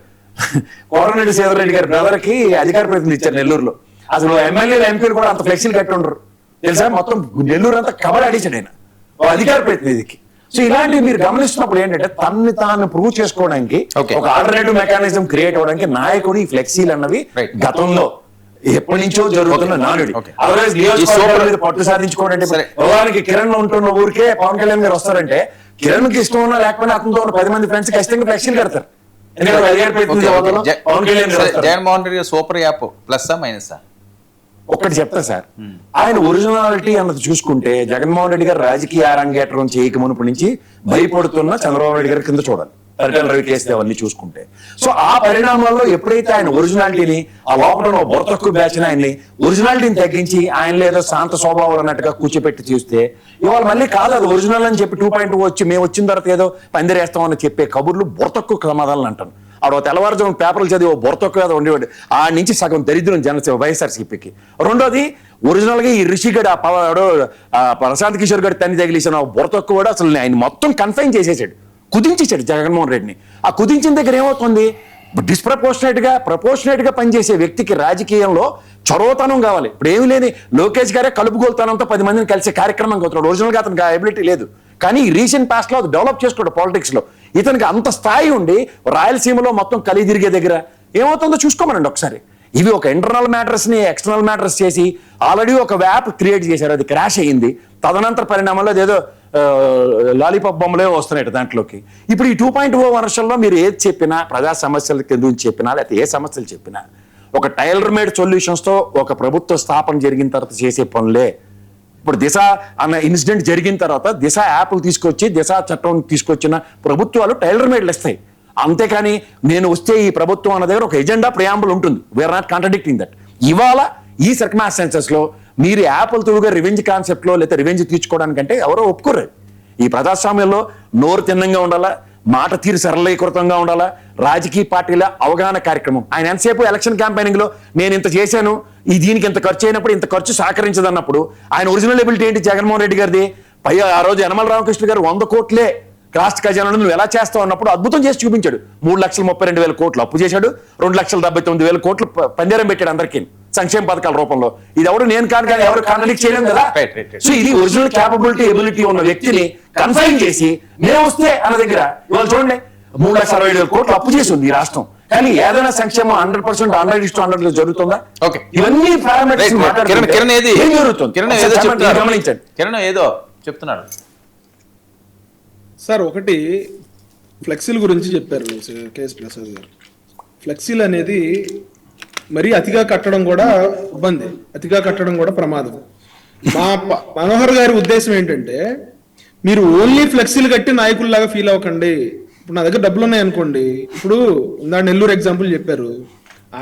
కోరరెడ్డి సేదరెడ్డి గారి బ్రదర్ కి అధికార ప్రతినిధి ఇచ్చారు నెల్లూరులో. అసలు ఎమ్మెల్యేలు ఎంపీలు కూడా అంత ఫ్లెక్సీలు కట్టి ఉండరు తెలుసా, మొత్తం నెల్లూరు అంతా కబడి అడిచాడు ఆయన అధికార ప్రతినిధికి. సో ఇలాంటివి మీరు గమనిస్తున్నప్పుడు ఏంటంటే తనని తాను ప్రూవ్ చేసుకోవడానికి ఒక ఆల్టర్నేటివ్ మెకానిజం క్రియేట్ అవ్వడానికి నాయకుడు ఈ ఫ్లెక్సీలు అన్నవి గతంలో ఎప్పటి నుంచో జరుగుతున్న నానుడి. అదర్వైజ్ నియోజకవర్గాల పట్టు సాధించుకోవడానికి భగవానికి కిరణ్ ఉంటున్న ఊరికే పవన్ కళ్యాణ్ గారు వస్తారంటే కిరణ్ కి ఇష్టం ఉన్నా లేకపోయినా అతనితో ఉన్న 10 మంది ఫ్రెండ్స్ ఖచ్చితంగా ఫ్లెక్సీలు కడతారు. Jaganmohan Reddy super app plus minus ఒక్కటి చెప్తా సార్, ఆయన ఒరిజినాలిటీ అన్నది చూసుకుంటే జగన్మోహన్ రెడ్డి గారు రాజకీయ అరంగేట్రం చేయక మునుపు నుంచి భయపడుతున్న చంద్రబాబు నాయుడు గారి కింద చూడాలి పరిటాల రవి కేసు అవన్నీ చూసుకుంటే. సో ఆ పరిణామాల్లో ఎప్పుడైతే ఆయన ఒరిజినాలిటీని ఆ లోపల బొరతక్కువ బ్యాచ్ ఆయన్ని ఒరిజినాలిటీని తగ్గించి ఆయన ఏదో శాంత స్వభావాలు అన్నట్టుగా కూర్చోపెట్టి చూస్తే ఇవాళ మళ్ళీ కాదు అది ఒరిజినల్ అని చెప్పి 2.2 వచ్చి మేము వచ్చిన తర్వాత ఏదో పందిరేస్తామని చెప్పే కబుర్లు బొరతక్కువ సమాధానాలు అంటాను. ఆడ తెల్లవారుజాము పేపర్లు చదివి బొరతక్కువ ఏదో ఉండేవాడు ఆ నుంచి సగం దరిద్రం జనసేన వైఎస్ఆర్సీపీకి. రెండోది ఒరిజినల్ గా ఈ రిషిగడ్ ఆ ప్రశాంత్ కిషోర్ గడి తన్ని తగిలిసిన బొరతక్కువ కూడా అసలు ఆయన మొత్తం కన్ఫైన్ చేసేసాడు, కుదించేశాడు జగన్మోహన్ రెడ్డిని. ఆ కుదించిన దగ్గర ఏమవుతుంది ప్రపోర్షనేట్ గా పనిచేసే వ్యక్తికి రాజకీయంలో చొరవతనం కావాలి. ఇప్పుడు ఏమి లేని లోకేష్ గారే కలుపుగోలుతనంతో 10 మందిని కలిసే కార్యక్రమం అవుతున్నాడు. ఒరిజినల్ గా అతనికి ఎబిలిటీ లేదు, కానీ రీసెంట్ పాస్ట్ లో అది డెవలప్ చేసుకోవడం పాలిటిక్స్ లో ఇతనికి అంత స్థాయి ఉండి రాయలసీమలో మొత్తం కలి తిరిగే దగ్గర ఏమవుతుందో చూసుకోమనండి ఒకసారి. ఇవి ఒక ఇంటర్నల్ మ్యాటర్స్ ని ఎక్స్టర్నల్ మ్యాటర్స్ చేసి ఆల్రెడీ ఒక వ్యాప్ క్రియేట్ చేశారు, అది క్రాష్ అయ్యింది. తదనంతర పరిణామంలో అదేదో లాలీపాప్ బొమ్మలే వస్తున్నాయి దాంట్లోకి. ఇప్పుడు ఈ 2.0 వర్షంలో మీరు ఏది చెప్పినా ప్రజా సమస్యల గురించి చెప్పినా లేకపోతే ఏ సమస్యలు చెప్పినా ఒక టైలర్ మేడ్ సొల్యూషన్స్ తో ఒక ప్రభుత్వ స్థాపన జరిగిన తర్వాత చేసే పనులే. ఇప్పుడు దిశ అన్న ఇన్సిడెంట్ జరిగిన తర్వాత దిశ యాప్లు తీసుకొచ్చి దిశ చట్టం తీసుకొచ్చిన ప్రభుత్వాలు టైలర్ మేడ్లు ఇస్తాయి. అంతేకాని నేను వస్తే ఈ ప్రభుత్వం అన్న దగ్గర ఒక ఎజెండా ప్రియాంబుల్ ఉంటుంది. We are not contradicting that. ఇవాళ ఈ సర్కమ్స్టాన్సెస్ లో మీరు యాప్ల త్రూగా రివెంజ్ కాన్సెప్ట్ లో లేదా రివెంజ్ తీర్చుకోవడానికంటే ఎవరో ఒప్పుకోరు. ఈ ప్రజాస్వామ్యంలో నోరు తిన్నంగా ఉండాలా, మాట తీరు సరళీకృతంగా ఉండాలా, రాజకీయ పార్టీల అవగాహన కార్యక్రమం. ఆయన ఎంతసేపు ఎలక్షన్ క్యాంపెయినింగ్ లో నేను ఇంత చేశాను, ఈ దీనికి ఇంత ఖర్చు అయినప్పుడు ఇంత ఖర్చు సహకరించదు అన్నప్పుడు ఆయన ఒరిజినల్ ఎబిలిటీ ఏంటి? జగన్మోహన్ రెడ్డి గారిది పైగా ఆ రోజు యనమల రామకృష్ణ గారు 100 కోట్లే రాష్ట్ర ఖజానా నువ్వు ఎలా చేస్తావు అన్నప్పుడు అద్భుతం చేసి చూపించాడు. 3,32,000 కోట్లు అప్పు చేశాడు, 2,79,000 కోట్లు పందేరం పెట్టాడు అందరికీ సంక్షేమ పథకాల రూపంలో. ఇది ఎవరు నేను కాదు కానీ ఎవరు కాంట్రడిక్ట్ చేయలేం కదా. సో ఇది ఒరిజినల్ క్యాపబిలిటీ ఎబిలిటీ ఉన్న వ్యక్తిని కన్ఫైన్ చేసి నేను వస్తే అన్న దగ్గర ఇవాళ చూడండి 3,67,000 కోట్లు అప్పు చేసి ఉంది ఈ రాష్ట్రం. కానీ ఏదైనా సంక్షేమం 100% 100:100 జరుగుతుందా? ఓకే, ఇవన్నీ పారామీటర్స్ కిరణ్ ఏది ఏం జరుగుతుంది కిరణ్ ఏదో చెప్తున్నాడు. గమనించండి. కిరణ్ ఏదో చెప్తున్నాడు సార్. ఒకటి ఫ్లెక్సీల గురించి చెప్పారు కేఎస్ ప్రసాద్ గారు. ఫ్లెక్సీలు అనేది మరీ అతిగా కట్టడం కూడా ఇబ్బంది, అతిగా కట్టడం కూడా ప్రమాదం. మనోహర్ గారి ఉద్దేశం ఏంటంటే మీరు ఓన్లీ ఫ్లెక్సీలు కట్టి నాయకుల్లాగా ఫీల్ అవ్వకండి. ఇప్పుడు నా దగ్గర డబ్బులు ఉన్నాయనుకోండి, ఇప్పుడు ఇందా నెల్లూరు ఎగ్జాంపుల్ చెప్పారు,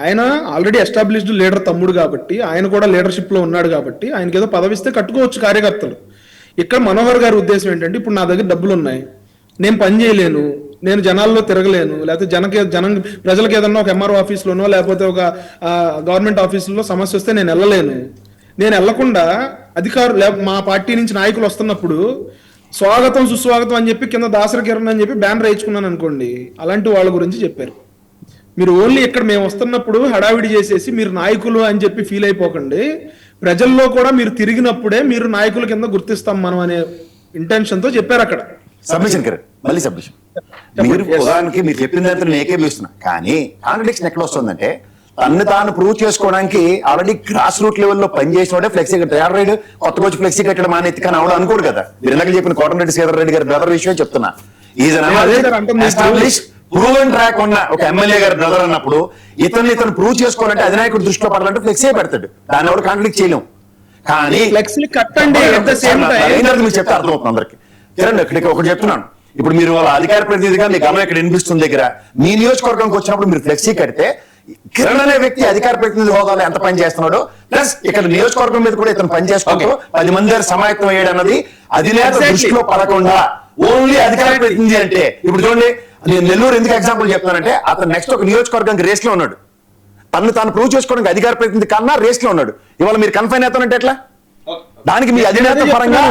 ఆయన ఆల్రెడీ ఎస్టాబ్లిష్డ్ లీడర్ తమ్ముడు కాబట్టి ఆయన కూడా లీడర్షిప్ లో ఉన్నాడు కాబట్టి ఆయనకి ఏదో పదవిస్తే కట్టుకోవచ్చు కార్యకర్తలు. ఇక్కడ మనోహర్ గారి ఉద్దేశం ఏంటంటే ఇప్పుడు నా దగ్గర డబ్బులు ఉన్నాయి, నేను పని చేయలేను, నేను జనాల్లో తిరగలేను, లేకపోతే ప్రజలకు ఏదన్నా ఒక ఎంఆర్ఓ ఆఫీస్లోనో లేకపోతే ఒక గవర్నమెంట్ ఆఫీసులో సమస్య వస్తే నేను వెళ్ళలేను. నేను వెళ్లకుండా అధికారులు మా పార్టీ నుంచి నాయకులు వస్తున్నప్పుడు స్వాగతం సుస్వాగతం అని చెప్పి కింద దాసరి కిరణ్ అని చెప్పి బ్యానర్ వేయించుకున్నాను అనుకోండి, అలాంటి వాళ్ళ గురించి చెప్పారు. మీరు ఓన్లీ ఇక్కడ మేము వస్తున్నప్పుడు హడావిడి చేసేసి మీరు నాయకులు అని చెప్పి ఫీల్ అయిపోకండి, ప్రజల్లో కూడా మీరు తిరిగినప్పుడే మీరు నాయకుల కింద గుర్తిస్తాం మనం అనే ఇంటెన్షన్ తో చెప్పారు అక్కడ. Submission correct. మళ్ళీ సబ్మిషన్ మీరు ఉదాహరణకి మీరు చెప్పిన దాంట్లో నేను ఏకీభవిస్తున్నా. కానీ కాంట్రడిక్షన్ ఎక్కడ వస్తుందంటే తను తాను ప్రూవ్ చేసుకోవడానికి ఆల్రెడీ గ్రాస్ రూట్ లెవెల్లో పనిచేసినోడే ఫ్లెక్సీ కట్టాడు. రైడ్ కొత్త రోజు ఫ్లెక్సీ కట్టడం మానేది కానీ ఆవిడ అనుకోడు కదా. మీరు ఇందాక చెప్పిన కోటమిరెడ్డి శ్రీధర్ రెడ్డి గారి బ్రదర్ విషయం చెప్తున్నా. ప్రూవెన్ ట్రాక్ ఉన్న ఒక ఎమ్మెల్యే గారి బ్రదర్ అన్నప్పుడు ఇతను ప్రూవ్ చేసుకోవాలంటే అధినాయకుడు దృష్టిలో పడాలంటే ఫ్లెక్సీ పెడతాడు. దాన్ని ఎవరు కాంట్రడిక్ట్ చేయలేం. కానీ ఫ్లెక్సీ కట్టండి మీకు చెప్తే అర్థమవుతుంది అందరికి. కిరణ్ ఇక్కడికి ఒకటి చెప్తున్నాను. ఇప్పుడు మీరు వాళ్ళ అధికార ప్రతినిధిగా మీ గమనం ఇక్కడ వినిపిస్తుంది దగ్గర మీ నియోజకవర్గంకి వచ్చినప్పుడు మీరు ఫ్లెక్సీ కడితే కిరణ్ అనే వ్యక్తి అధికార ప్రతినిధి హోదాలో ఎంత పని చేస్తున్నాడో ప్లస్ ఇక్కడ నియోజకవర్గం మీద కూడా ఇతను పని చేసుకుంటూ 10 మంది దగ్గర సమాయత్తం అయ్యాడు అన్నది అధినేత దృష్టిలో పడకుండా ఓన్లీ అధికార ప్రతినిధి అంటే ఇప్పుడు చూడండి నేను నెల్లూరు ఎందుకు ఎగ్జాంపుల్ చెప్తానంటే అతను నెక్స్ట్ ఒక నియోజకవర్గానికి రేస్ లో ఉన్నాడు. తాను ప్రూవ్ చేసుకోవడానికి అధికార ప్రతినిధి కన్నా రేస్ లో ఉన్నాడు. ఇవాళ మీరు కన్ఫైన్ అవుతానంటే ఎట్లా? దానికి మీ అధినేత పరంగా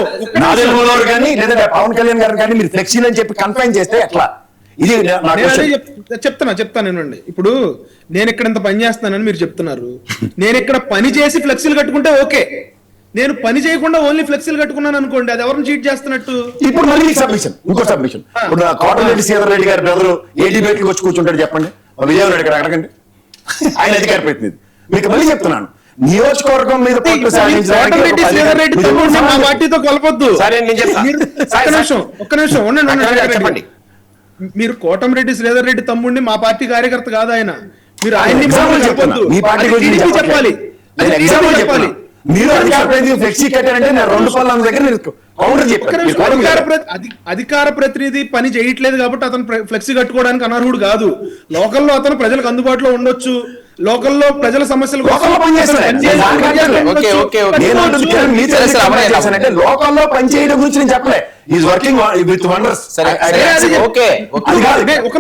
నాదేళ్ల కానీ లేదంటే పవన్ కళ్యాణ్ గారు కానీ మీరు ఫ్లెక్సీలు అని చెప్పి కన్ఫైన్ చేస్తే ఎట్లా? ఇది చెప్తానండి. ఇప్పుడు నేను ఇక్కడ ఇంత పని చేస్తానని మీరు చెప్తున్నారు, నేను ఇక్కడ పని చేసి ఫ్లెక్సీలు కట్టుకుంటే ఓకే, నేను పని చేయకుండా ఓన్లీ ఫ్లెక్సీలు కట్టుకున్నాను అనుకోండి, అది ఎవరిని చీట్ చేస్తున్నట్టు. ఇప్పుడు మళ్ళీ సబ్మిషన్ ఇంకో సబ్మిషన్. ఇప్పుడు కోటమిరెడ్డి శ్రీధర్ రెడ్డి గారి బ్రదర్ ఏ డిబేట్ కి వచ్చి కూర్చుంటాడు చెప్పండి? విజయవాడ ఇక్కడ అడగండి. ఆయన అధికార ప్రతినిధి. మీకు మళ్ళీ చెప్తున్నాను నియోజకవర్గం మీద పార్టీతో కలపొద్దు. ఒక్క నిమిషం ఉండండి. మీరు కోటమిరెడ్డి శ్రీధర్ రెడ్డి తమ్ముడిని మా పార్టీ కార్యకర్త కాదు ఆయన. మీరు ఆయన్ని చెప్పాలి. మీరు ఫ్లెక్సీ కట్టారంటే నేను 2 పళ్ళ దగ్గర అధికార ప్రతినిధి పని చేయట్లేదు కాబట్టి అతను ఫ్లెక్సీ కట్టుకోవడానికి అనర్హుడు కాదు. లోకల్లో అతను ప్రజలకు అందుబాటులో ఉండొచ్చు, లోకల్లో ప్రజల సమస్యలు లోకల్లో పనిచేయడం గురించి నేను చెప్పలే. Is working with wonders. ఒక్క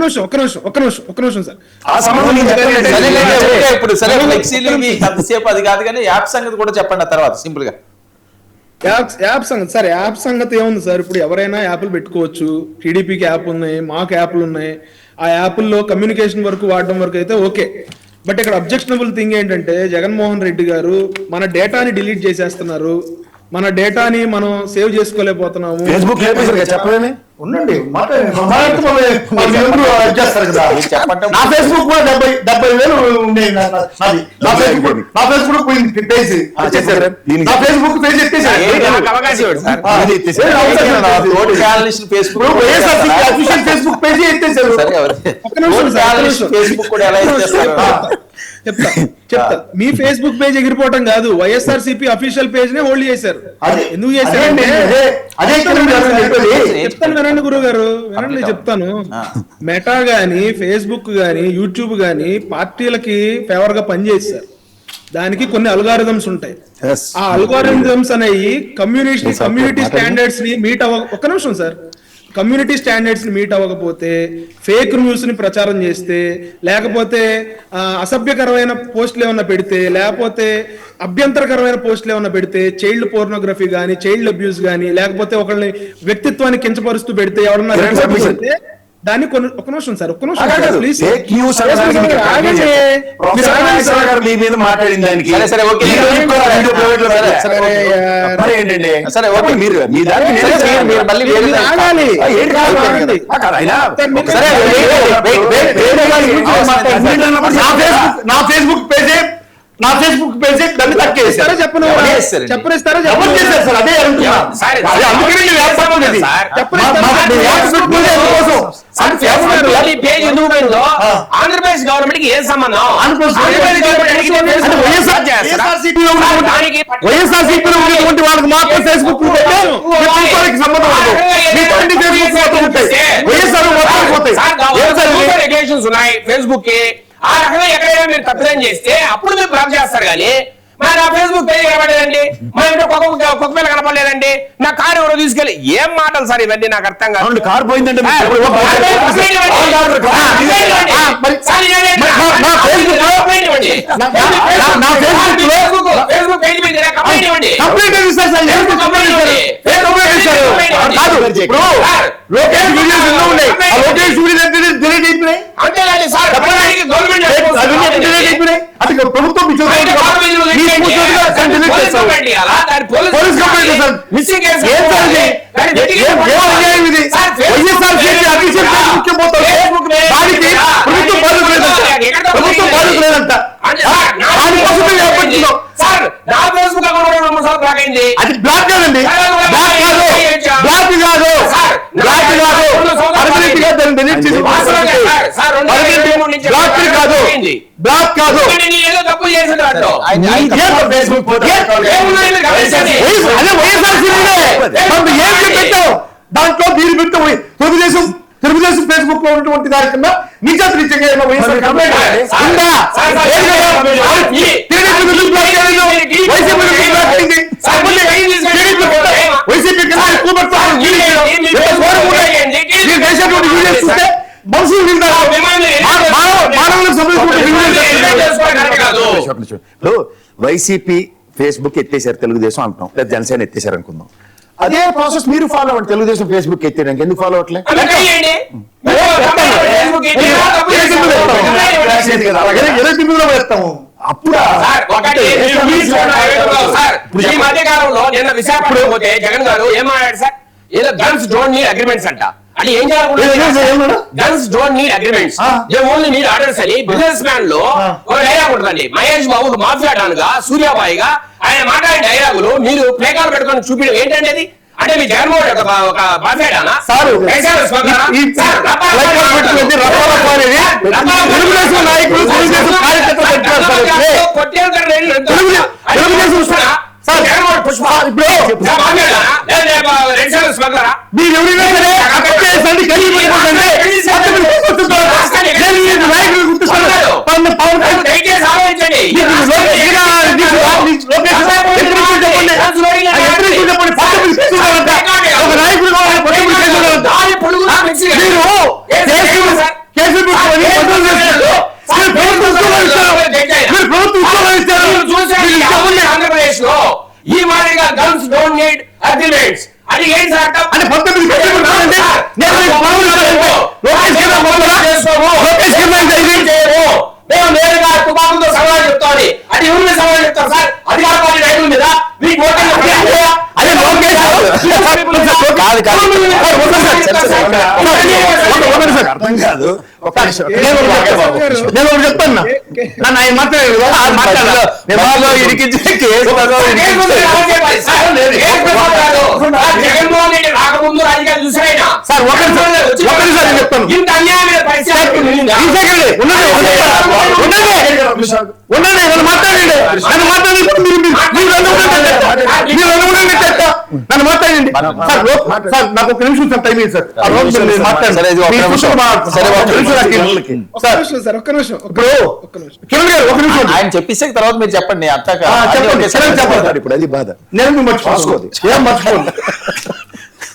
నిమిషం సార్. ఆ సంబంధం ఇప్పుడు సరే ఫ్లెక్సీలు అంతసేపు అది కాదు కానీ యాప్ సంగతి కూడా చెప్పండి తర్వాత సింపుల్ గా. యాప్ సంగతి సార్, యాప్ సంగతి ఏముంది సార్? ఇప్పుడు ఎవరైనా యాప్లు పెట్టుకోవచ్చు. టీడీపీకి యాప్ ఉన్నాయి, మాకు యాప్లు ఉన్నాయి. ఆ యాప్ల్లో కమ్యూనికేషన్ వరకు వాడడం వరకు అయితే ఓకే. బట్ ఇక్కడ అబ్జెక్షనబుల్ థింగ్ ఏంటంటే జగన్మోహన్ రెడ్డి గారు మన డేటాని డిలీట్ చేసేస్తున్నారు, మన డేటాని మనం సేవ్ చేసుకోలేకపోతున్నాము. ఫేస్బుక్ చెప్పలేని ఉండండి ఫేస్బుక్ కూడా ఎలా చెప్తా మీ ఫేస్బుక్ పేజ్ ఎగిరిపోవటం కాదు, వైఎస్ఆర్సీపీ అఫీషియల్ పేజ్ నే హోల్డ్ చేశారు. ఎందుకు చేశారంటే చెప్తాను వినండి గురువు గారు, వినండి చెప్తాను. మెటా గాని ఫేస్బుక్ గాని యూట్యూబ్ గాని పార్టీలకి ఫేవర్ గా పనిచేస్తారు. దానికి కొన్ని అల్గారిథమ్స్ ఉంటాయి. ఆ అల్గారిథమ్స్ అనేవి కమ్యూనిటీ స్టాండర్డ్స్ ని మీట్ ఒక్క నిమిషం సార్, కమ్యూనిటీ స్టాండర్డ్స్ ని మీట్ అవ్వకపోతే, ఫేక్ న్యూస్ ని ప్రచారం చేస్తే, లేకపోతే అసభ్యకరమైన పోస్టులు ఏమన్నా పెడితే, లేకపోతే అభ్యంతరకరమైన పోస్టులు ఏమన్నా పెడితే, చైల్డ్ పోర్నోగ్రఫీ గానీ, చైల్డ్ అబ్యూస్ గానీ, లేకపోతే ఒకళ్ళని వ్యక్తిత్వాన్ని కించపరుస్తూ పెడితే, ఎవరన్నా పెడితే దాన్ని ఒక్క నిమిషం సార్, ఒక్క నిమిషం ప్లీజ్. మాట్లాడిన దానికి నా ఫేస్బుక్ పేజే దాన్ని తక్కేస్తారా చెప్పను చెప్పనిస్తారా సార్? అదే ఆంధ్రప్రదేశ్ గవర్నమెంట్ కి ఏం సంబంధం? వైఎస్ఆర్సీపీలో ఉన్నటువంటి వాళ్ళకి మాత్రం ఫేస్బుక్ సంబంధం ఉన్నాయి ఫేస్బుక్ కి. ఆ రకంగా ఎక్కడైనా మీరు తప్పిదం చేస్తే అప్పుడు మీరు బ్లాక్ చేస్తారు. కానీ మరి నా ఫేస్బుక్ పేజ్ కనపడలేదండి, మా ఇంట్లో కుక్క పిల్ల కనపడలేదండి, నా కారు ఎవరో తీసుకెళ్ళి, ఏం మాటలు సార్ ఇవన్నీ? నాకు అర్థం కాదు. కారు పోయిందంటే ప్రభుత్వం అది బ్లాక్ కాదండి, బ్లాక్ కాదు. దాంట్లో మీరు పెట్ట తెలుగుదేశం ఫేస్బుక్ లో ఉన్నటువంటి దాని కన్నా నిజంగా వైసీపీ ఫేస్బుక్ ఎత్తేసారు, తెలుగుదేశం అంటున్నాం, లేదా జనసేన ఎత్తేసారు అనుకుందాం. అదే ప్రాసెస్ మీరు ఫాలో అవ్వండి. తెలుగుదేశం ఫేస్బుక్ ఎత్తేయడానికి ఎందుకు ఫాలో అవ్వట్లేదు? అప్పుడు ఈ మధ్య కాలంలో నిన్న విశాఖపట్నం పోతే జగన్ గారు ఏం మాట్లాడారు సార్? ఏదో గన్స్ డోంట్ నీడ్ అగ్రిమెంట్స్ అంట. అంటే ఏం చేయాలి? Guns don't need agreements, they only need orders అని బిజినెస్ మ్యాన్ లో ఒక డైలాగ్ ఉంటుందండి. మహేష్ బాబు మాఫియా డాన్గా, సూర్యాబాయిగా ఆయన మాట్లాడే డైలాగులు మీరు ప్లేకాలు పెట్టుకొని చూపించడం ఏంటంటే అది? అంటే మీ జగన్మోహన్ ఒక మాఫియా డానా? పుష్ప ఆంధ్రప్రదేశ్ లో ఈ మాదిరిగా గన్స్ డోంట్ నీడ్ అగ్రిమెంట్స్ అది ఏంటి సార్? అంటే మేము నేరుగా తుపాకులతో సవాల్ చెప్తామని అది ఎవరి మీద సవాల్ చెప్తారు సార్? అధికార పార్టీ రైతుల మీద మీకు అర్థం కాదు. నేను చెప్తాను జగన్మోహన్ రెడ్డి రాకముందు రాజకీయాలు చూసారైనా సార్? ఒకరిసారి చెప్తాను, ఇంత అన్యాయమైన పరిస్థితి నన్ను మాట్లాడండి సార్. నాకు ఒక నిమిషం సార్ టైం సార్. సార్ ఒక్క నిమిషం ఇప్పుడు కిరణ్ గారు ఒక నిమిషం ఆయన చెప్పేసే తర్వాత మీరు చెప్పండి. అత్తాక చెప్పండి. ఇప్పుడు అది బాధ. నేను మర్చిపోదు ఏం మర్చిపోదు.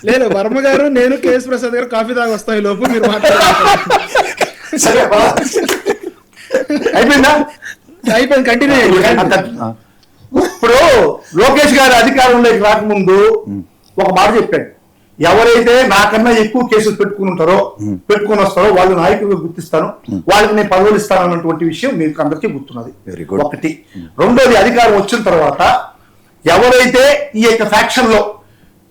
లేదు వర్మ గారు నేను కేఎస్ ప్రసాద్ గారు కాఫీ తాగి వస్తాయి లోపు మీరు సరే అయిపోయిందా? అయిపోయింది, కంటిన్యూ చేయండి. ఇప్పుడు లోకేష్ గారు అధికారంలోకి రాకముందు ఒక మాట చెప్పాడు, ఎవరైతే నాకన్నా ఎక్కువ కేసులు పెట్టుకుని వస్తారో వాళ్ళు నాయకులుగా గుర్తిస్తాను, వాళ్ళకి నేను పదవులు ఇస్తాను అన్నటువంటి విషయం మీకు అందరికీ గుర్తున్నది. ఒకటి. రెండోది, అధికారం వచ్చిన తర్వాత ఎవరైతే ఈ యొక్క ఫ్యాక్షన్ లో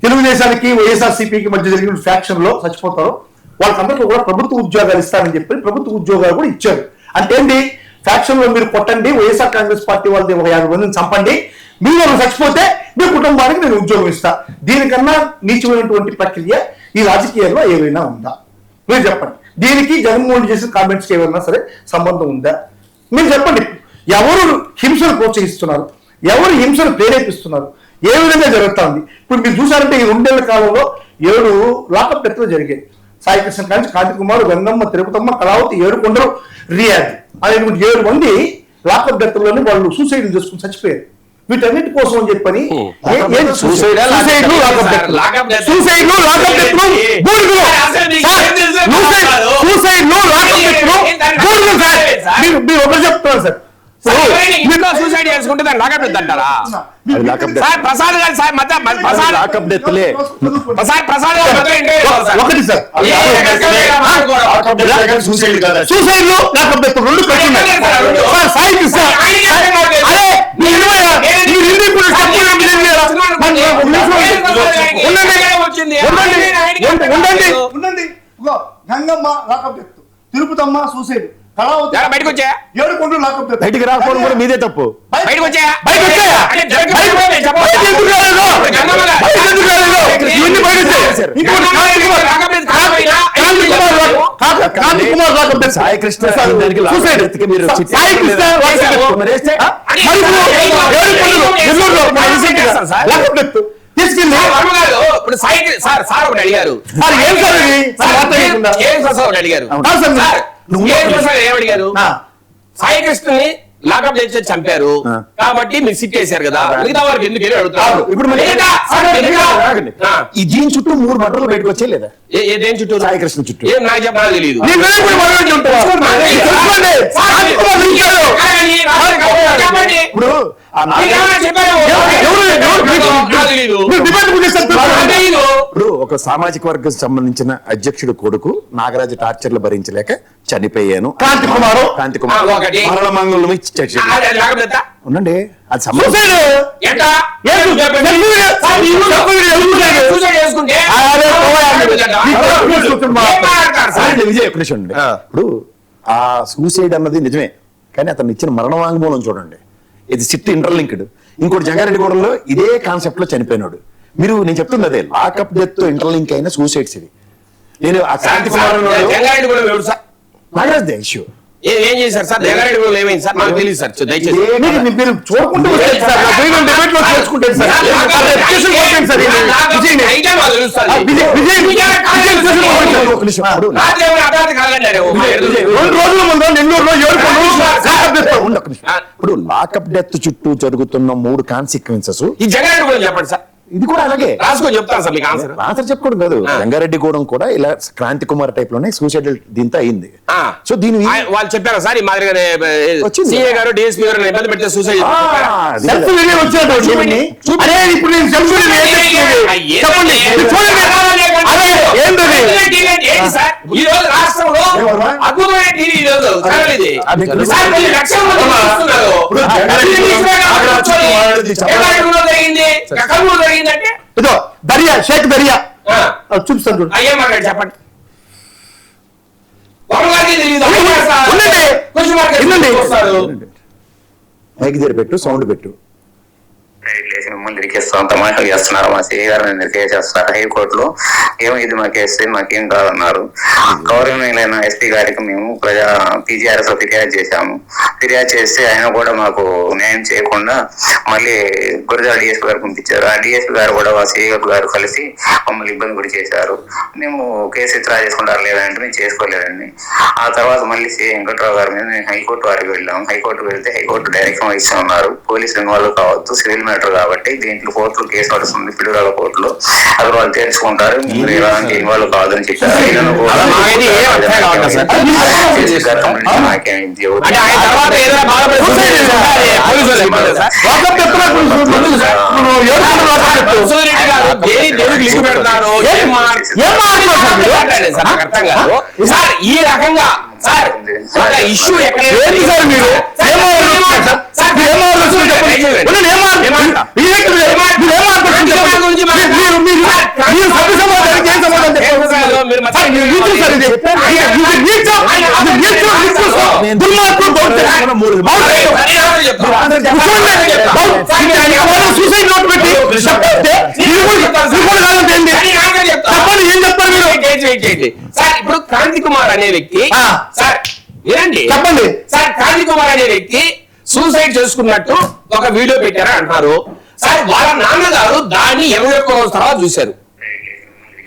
తెలుగుదేశానికి వైఎస్ఆర్సీపీకి మధ్య జరిగిన ఫ్యాక్షన్ లో చచ్చిపోతారో వాళ్ళకందరికీ కూడా ప్రభుత్వ ఉద్యోగాలు ఇస్తారని చెప్పి ప్రభుత్వ ఉద్యోగాలు కూడా ఇచ్చారు. అంటే ఏంటి, ఫ్యాక్షన్ లో మీరు కొట్టండి, వైఎస్ఆర్ కాంగ్రెస్ పార్టీ వాళ్ళది ఒక 50 మందిని చంపండి, మీరు వాళ్ళు చచ్చిపోతే మీ కుటుంబానికి నేను ఉద్యోగం ఇస్తా. దీనికన్నా నీచమైనటువంటి ప్రక్రియ ఈ రాజకీయాల్లో ఏమైనా ఉందా? మీరు చెప్పండి. దీనికి జగన్మోహన్ చేసిన కామెంట్స్కి ఏమైనా సరే సంబంధం ఉందా? మీరు చెప్పండి. ఎవరు హింసను ప్రోత్సహిస్తున్నారు, ఎవరు హింసను ప్రేరేపిస్తున్నారు, ఏ విధంగా జరుగుతుంది? ఇప్పుడు మీరు చూసారంటే ఈ 2 ఏళ్ల కాలంలో 7 లాకప్ డెత్లు జరిగాయి. సాయి కృష్ణ కాంచి, కాంతి కుమార్, గంగమ్మ, తిరుపతమ్మ, కళావతి, ఏడుకొండలు, రియాద్ అనేటువంటి 7 మంది లాకప్ డెత్లోనే వాళ్ళు సూసైడ్ చేసుకుని చచ్చిపోయారు. వీటన్నిటి కోసం అని చెప్పని మీరు ఒకరు చెప్తున్నారు సార్. సూసైడ్ చేసుకుంటే దాన్ని లాకప్ డెత్ అంటారా? సార్ ప్రసాద్ గారు సార్ మధ్య లాకప్ డెత్లే ప్రసాద్ గారు ఒకటి సార్, సూసైడ్ సూసైడ్ లో లాకప్ డెత్ 2 పెట్టున్నారు sir. Sai Krishna Gangamma lockup death, Tirupatamma suicide, బయటకు వచ్చా, ఏడుకొండలు లాకప్ డెత్. బయటికి రాకపోవడం కూడా మీదే తప్పు. బయటకు వచ్చా సాయి కృష్ణ తీసుకెళ్ళి ఇప్పుడు సార్ ఒకటి అడిగారు, ఏమడిగారు? సాయి కృష్ణని లాకప్ చేసి చంపారు కాబట్టి మీరు సిట్ చేశారు కదా, మిగతా వారికి ఎందుకు అడుగుతారు? ఇప్పుడు ఈ దీని చుట్టూ 3 మటర్లు బయటకు వచ్చే లేదా? ఏదేం చుట్టూ? సాయి కృష్ణ చుట్టూ. ఏం నాకు చెప్పాలో తెలియదు. ఇప్పుడు ఇప్పుడు ఒక సామాజిక వర్గం సంబంధించిన అధ్యక్షుడు కొడుకు నాగరాజు టార్చర్లు భరించలేక చనిపోయాను, కాంతి కుమార్ మరణ మంగళం ఇచ్చి ఉండండి. అది విజయ్ కృష్ణ. ఇప్పుడు ఆ సూసైడ్ అన్నది నిజమే, కానీ అతను ఇచ్చిన మరణ వాంగ్మూలం చూడండి, ఇది సిట్ ఇంటర్లింక్డ్. ఇంకోటి జంగారెడ్డిగూడెంలో ఇదే కాన్సెప్ట్ లో చనిపోయినాడు. నేను చెప్తుంది అదే, లాకప్ డెత్ ఇంటర్లింక్ అయిన సూసైడ్స్ ఇది. నేను ఆ శాంతి కుమార్ నాగరాజ్ ఇష్యూ ఏం చేశారు సార్? జంగారెడ్డిగూడెంలో ఏమైంది సార్? నాకు తెలియదు సార్, దయచేసి మీరు చూడకుండా ఇప్పుడు లాకప్ డెత్ చుట్టూ జరుగుతున్న 3 కాన్సిక్వెన్సెస్ ఈ జంగారెడ్డిగూడెం చెప్పండి సార్. ఇది కూడా అలాగే రాసుకొని చెప్తాను సార్ మీకు ఆన్సర్. ఆన్సర్ చెప్పుకోవడం కాదు, రంగారెడ్డిగూడెం కూడా ఇలా క్రాంతి కుమార్ టైప్ లోనే సూసైడల్ దీంతో అయింది. సో దీని వాళ్ళు చెప్పారా సార్ ఈ మాదిరిగానే సీఏ గారు డిఎస్పీ గారు ఇబ్బంది పెడితే సూసైడ్ ఈ రోజు రాష్ట్రంలో అద్భుతమైన టీవీ ఈ రోజు జరిగిందంటే ఇదో దర్యా షేక్ దర్యా చూపిస్తాను అయ్యే మాట్లాడి చెప్పండి. మైక్ దగ్గర పెట్టు, సౌండ్ పెట్టు. లేచి మిమ్మల్ని ఇరికిస్తాం, తమాషా చేస్తున్నారు, మా సిఐ గారు కేసు చేస్తారు హైకోర్టులో. ఏమో ఇది మా కేసు, మాకేం కాదన్నారు. గౌరవనీయులైన ఎస్పీ గారికి మేము PGRS లో ఫిర్యాదు చేశాము. ఫిర్యాదు చేస్తే ఆయన కూడా మాకు న్యాయం చేయకుండా మళ్ళీ గురజాల DSP గారు పంపించారు. ఆ DSP గారు కూడా మా సిఐ గారు కలిసి మమ్మల్ని ఇబ్బంది కూడా చేశారు. మేము కేసు విత్డ్రా చేసుకుంటారు లేదంటే మేము చేసుకోలేదండి. ఆ తర్వాత మళ్ళీ సిఐ వెంకట్రావు గారి మీద మేము హైకోర్టు వారికి వెళ్ళాము. హైకోర్టుకు వెళ్తే హైకోర్టు డైరెక్షన్ ఇచ్చి ఉన్నారు, పోలీసు ఇన్వాల్వ్ కావద్దు, సివిల్ మ్యాటర్ కాబట్టి దీంట్లో కోర్టులో కేసు నడుస్తుంది, పిడుగురాల కోర్టులో, అది వాళ్ళు తెలుసుకుంటారు, మీరు ఎలాంటి ఇన్వాల్వ్ కావద్దని చెప్పారు. ఈ రకంగా ఇష్యూ సూసైడ్ నోట్ పెట్టి సార్ ఇప్పుడు క్రాంతి కుమార్ అనే వ్యక్తి సార్ ఏనండి చెప్పండి సార్, క్రాంతి కుమార్ అనే వ్యక్తి సూసైడ్ చేసుకున్నట్టు ఒక వీడియో పెట్టారా అంటారు సార్. వాళ్ళ నాన్నగారు దాన్ని 21 రోజు తర్వాత చూశారు.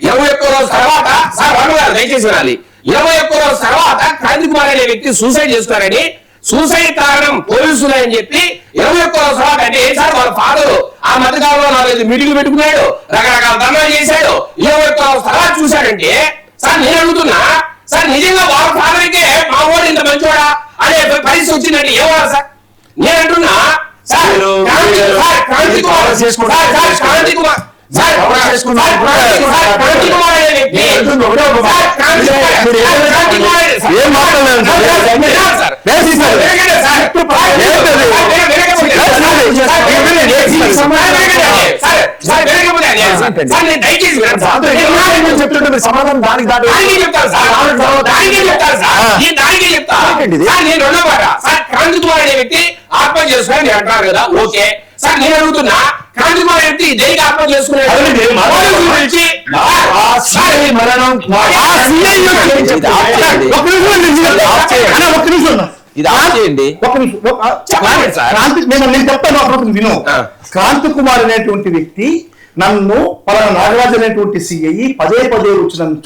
21 రోజు తర్వాత సార్ గారు దయచేసి వినాలి, 21 రోజు తర్వాత క్రాంతి కుమార్ అనే వ్యక్తి సూసైడ్ చేస్తారని, సూసైడ్ కారణం పోలీసులు అని చెప్పి 21 రోజు తర్వాత అంటే ఏం సార్ వాళ్ళ ఫాదర్ ఆ మధ్యకాలంలో 4-5 మీటింగ్లు పెట్టుకున్నాడు, రకరకాల ధర్నాలు చేశాడు, 21 రోజు తర్వాత చూశాడంటే సార్ నేను అడుగుతున్నా సార్, నిజంగా వాళ్ళ ఫాదర్కే మా వాడు ఇంత మంచివాడా అనే పరిస్థితి వచ్చిందంటే ఏమన్నా సార్? నేను అంటున్నా సార్ క్రాంతి కుమార్ సమాధానం దానికి క్రాంతి కుమార్ అనే వ్యక్తి ఆత్మహత్య చేసుకుని అంటారు కదా, ఓకే సార్. నేను అడుగుతున్నా క్రాంతి కుమార్ వ్యక్తి దేనికి ఆత్మహత్య చేసుకున్నాడు? నేను చెప్తాను, విను. క్రాంతి కుమార్ అనేటువంటి వ్యక్తి నన్ను పలానా నాగరాజు అనేటువంటి సిఐ పదే వచ్చి నన్ను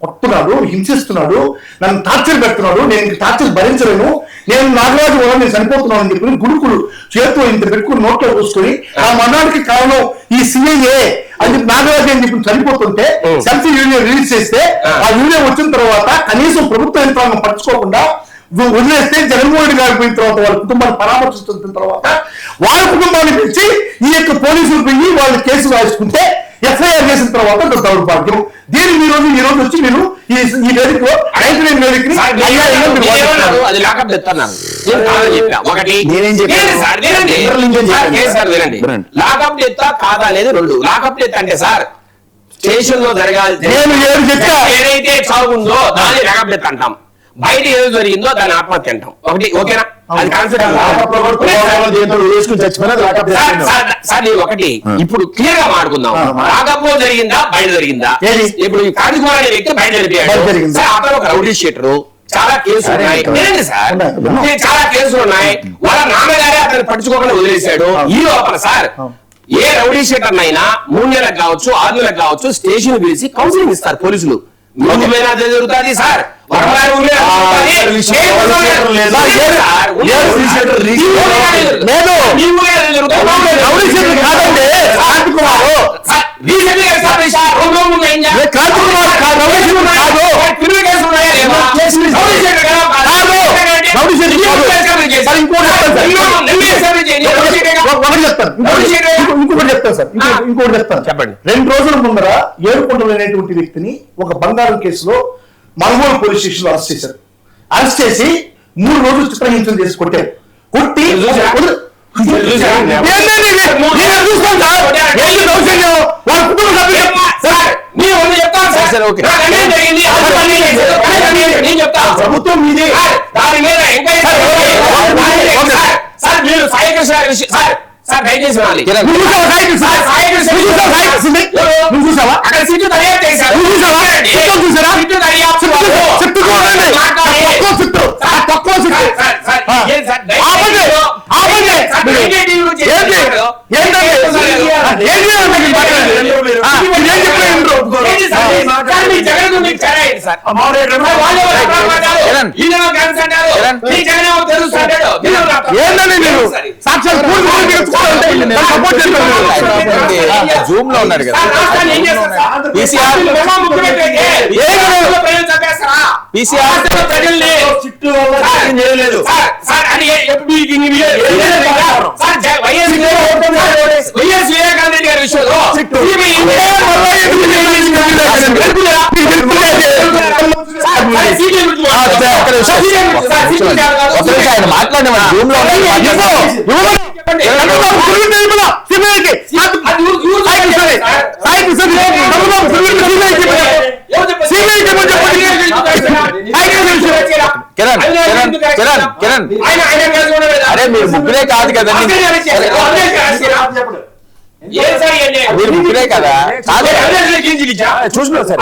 కొట్టున్నాడు, హింసిస్తున్నాడు, నన్ను టార్చర్ పెడుతున్నాడు, నేను టార్చర్ భరించలేను, నేను నాగరాజు వల్ల నేను చనిపోతున్నాను అని చెప్పి గుడుకులు చేతితో ఇంత పెట్టుకుని నోట్లో పోసుకొని ఆ మరణానికి కారణం ఈ సిఐఏ అని చెప్పి నాగరాజు అని చెప్పి చనిపోతుంటే సెల్ఫీ వీడియో రిలీజ్ చేస్తే ఆ వీడియో వచ్చిన తర్వాత కనీసం ప్రభుత్వ యంత్రాంగం పట్టించుకోకుండా వదిలేస్తే జగన్మోహన్ రెడ్డి గారు పోయిన తర్వాత వాళ్ళ కుటుంబాన్ని పరామర్శిస్తున్న తర్వాత వాళ్ళ కుటుంబాన్ని పిలిచి ఈ యొక్క పోలీసులు పోయి వాళ్ళు కేసు రాసుకుంటే ఎఫ్ఐఆర్ చేసిన తర్వాత దౌర్భాగ్యం. దీన్ని ఈ రోజు వచ్చి నేను ఈ వేదికలో 99 వేదికని లాకప్ డెత్ కాదా అనేది 2. లాకప్ డెత్ అంటే సార్ స్టేషన్ లో జరగాలి, ఏదైతే చావు ఉందో దాన్ని లాకప్ డెత్ అంటాం, బయట ఏదో జరిగిందో దాన్ని ఆత్మహత్య అంటాం. ఒకటి ఓకేనా? అది ఒకటి ఇప్పుడు క్లియర్ గా మాట్లాడుకుందాం. లాకప్లో జరిగిందా బయట జరిగిందా? ఇప్పుడు ఈ క్రాంతి కుమార్ అనే వ్యక్తి బయట జరిపాడు సార్. అతను ఒక రౌడీ షీటరు, చాలా కేసులు ఉన్నాయి సార్, చాలా కేసులు ఉన్నాయి. వాళ్ళ నాన్నగారే అతను పట్టించుకోకుండా వదిలేశాడు. ఈ లోపల సార్ ఏ రౌడీ షీటర్ అయినా 3 నెలలకు కావచ్చు 6 నెలలకు కావచ్చు స్టేషన్ పిలిచి కౌన్సిలింగ్ ఇస్తారు పోలీసులు. మీమైనా జరుగుతుంది సార్, ఇంకొకటి చెప్తాను చెప్పండి. 2 రోజుల ముందర ఏడుకొండలు అనేటువంటి వ్యక్తిని ఒక బంగారం కేసులో మల్హోల్ పోలీస్ స్టేషన్ లో అరెస్ట్ చేశారు. అరెస్ట్ చేసి 3 రోజులు చిత్రహింసలు చేసి కొట్టారు. కొట్టి ప్రభుత్వం మీది దాని మీద సార్ దయచేసి వినాలి. కిరణ్. నువ్వు చూసావా సాయి కృష్ణ? సాయి కృష్ణ నువ్వు చూసావా? అక్కడ సీటు దర్యాప్తు చేశారు. నువ్వు చూసావా? సీటు చూసారా? సీటు దర్యాప్తు తక్కువ జూమ్ లో ఉన్నాడు కదా వివేకానంద రెడ్డి గారి విషయంలో ఆయన మాట్లాడే జూమ్ లో కిరణ్ కిరణ్ కిరణ్ కిరణ్ అరే మీరు ముగ్గురే కాదు కదండి, మీరు ముగ్గురే కదా చూస్తున్నారు సార్.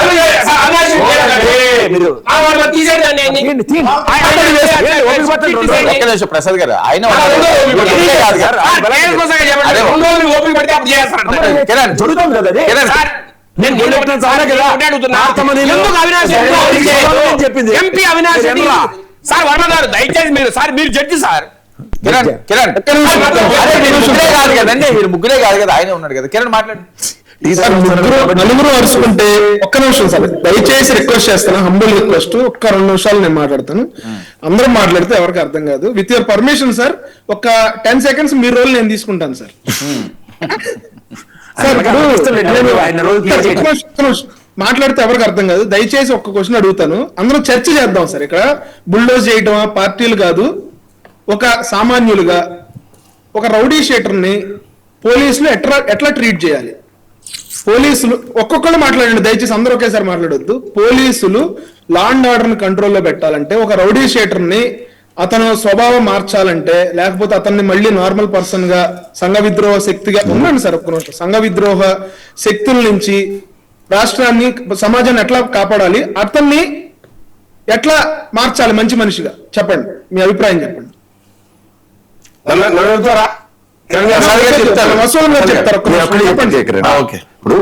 ఒక్క నిమిషం ప్రసాద్ గారు ఆయన కిరణ్ జరుగుతుంది కదా అది. కిరణ్ చెప్పింది ఎంపీ అవినాష్ రెడ్డి సార్ వర్మ గారు దయచేసి మీరు జడ్జి సార్. కిరణ్ కిరణ్ ముగ్గురే కాదు కదండి, మీరు ముగ్గురే కాదు కదా, ఆయన ఉన్నాడు కదా. కిరణ్ మాట్లాడు. నలుగురు అరుచుకుంటే ఒక్క నిమిషం సార్ దయచేసి రిక్వెస్ట్ చేస్తాను, హంబుల్ రిక్వెస్ట్. ఒక్క 2 నిమిషాలు నేను మాట్లాడతాను. అందరూ మాట్లాడితే ఎవరికి అర్థం కాదు. విత్ యువర్ పర్మిషన్ సార్, ఒక 10 seconds మీ రోల్ నేను తీసుకుంటాను సార్. సార్ మాట్లాడితే ఎవరికి అర్థం కాదు. దయచేసి ఒక్క క్వశ్చన్ అడుగుతాను, అందరూ చర్చ చేద్దాం సార్. ఇక్కడ బుల్డోజ్ చేయటమా పార్టీలు కాదు, ఒక సామాన్యులుగా ఒక రౌడీ షీటర్ని పోలీసులు ఎట్లా ట్రీట్ చేయాలి. పోలీసులు ఒక్కొక్కరు మాట్లాడండి దయచేసి, అందరూ ఒకేసారి మాట్లాడొద్దు. పోలీసులు లా అండ్ ఆర్డర్ ని కంట్రోల్లో పెట్టాలంటే, ఒక రౌడీ షీటర్ని అతను స్వభావం మార్చాలంటే, లేకపోతే అతన్ని మళ్ళీ నార్మల్ పర్సన్ గా సంఘ విద్రోహ శక్తిగా ఉన్నాను సార్. ఒక్క నిమిషం. సంఘ విద్రోహ శక్తుల నుంచి రాష్ట్రాన్ని సమాజాన్ని ఎట్లా కాపాడాలి, అతన్ని ఎట్లా మార్చాలి మంచి మనిషిగా, చెప్పండి మీ అభిప్రాయం చెప్పండి. ఇప్పుడు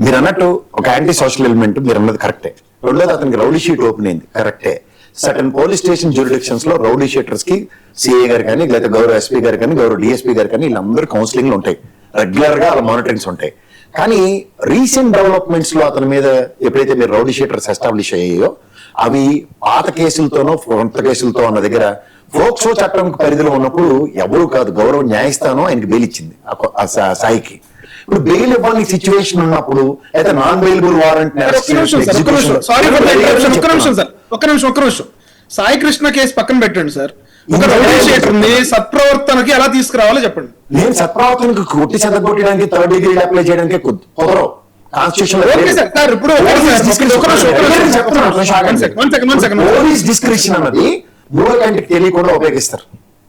మీరు అన్నట్టు ఒక యాంటీ సోషల్ ఎలిమెంట్ మీరు అన్నది కరెక్టే. రెండోది అతనికి రౌడీ షీట్ ఓపెన్ అయింది కరెక్టే. సర్టన్ పోలీస్ స్టేషన్ జ్యూరిడిక్షన్స్ లో రౌడీ షీటర్స్ కి సిఐ గారు కానీ, లేదా గౌరవ ఎస్పీ గారు కానీ, గౌరవ డిఎస్పీ గారు కానీ, వీళ్ళందరూ కౌన్సిలింగ్ లో ఉంటాయి, రెగ్యులర్ గా వాళ్ళ మానిటరింగ్స్ ఉంటాయి. కానీ రీసెంట్ డెవలప్మెంట్స్ లో అతని మీద ఎప్పుడైతే మీరు రౌడీ షీటర్స్ ఎస్టాబ్లిష్ అయ్యాయో, అవి పాత కేసులతోనో కొత్త కేసులతో అన్న దగ్గర ఫోక్సో చట్టం పరిధిలో ఉన్నప్పుడు ఎవరు కాదు, గౌరవ న్యాయస్థానం ఆయనకి బెయిల్ ఇచ్చింది సాయికి. ఇప్పుడు బెయిల్ ఇవ్వని సిచ్యువేషన్ ఉన్నప్పుడు అయితే నాన్ బెయిలబుల్ వారెంట్ ఒక్క నిమిషం. సాయి కృష్ణ కేసు పక్కన పెట్టండి సార్. ఒక రౌడీ షీటర్ని సత్ప్రవర్తనకి ఎలా తీసుకురావాలో చెప్పండి. నేను సత్ప్రవర్తనకు కొట్టి చెదగొట్టడానికి 3rd డిగ్రీ అప్లై చేయడానికి కుదరవు. పోలీస్ డిస్క్రిప్షన్ అన్నది మూడో కంటికి తెలియకుండా ఉపయోగిస్తారు.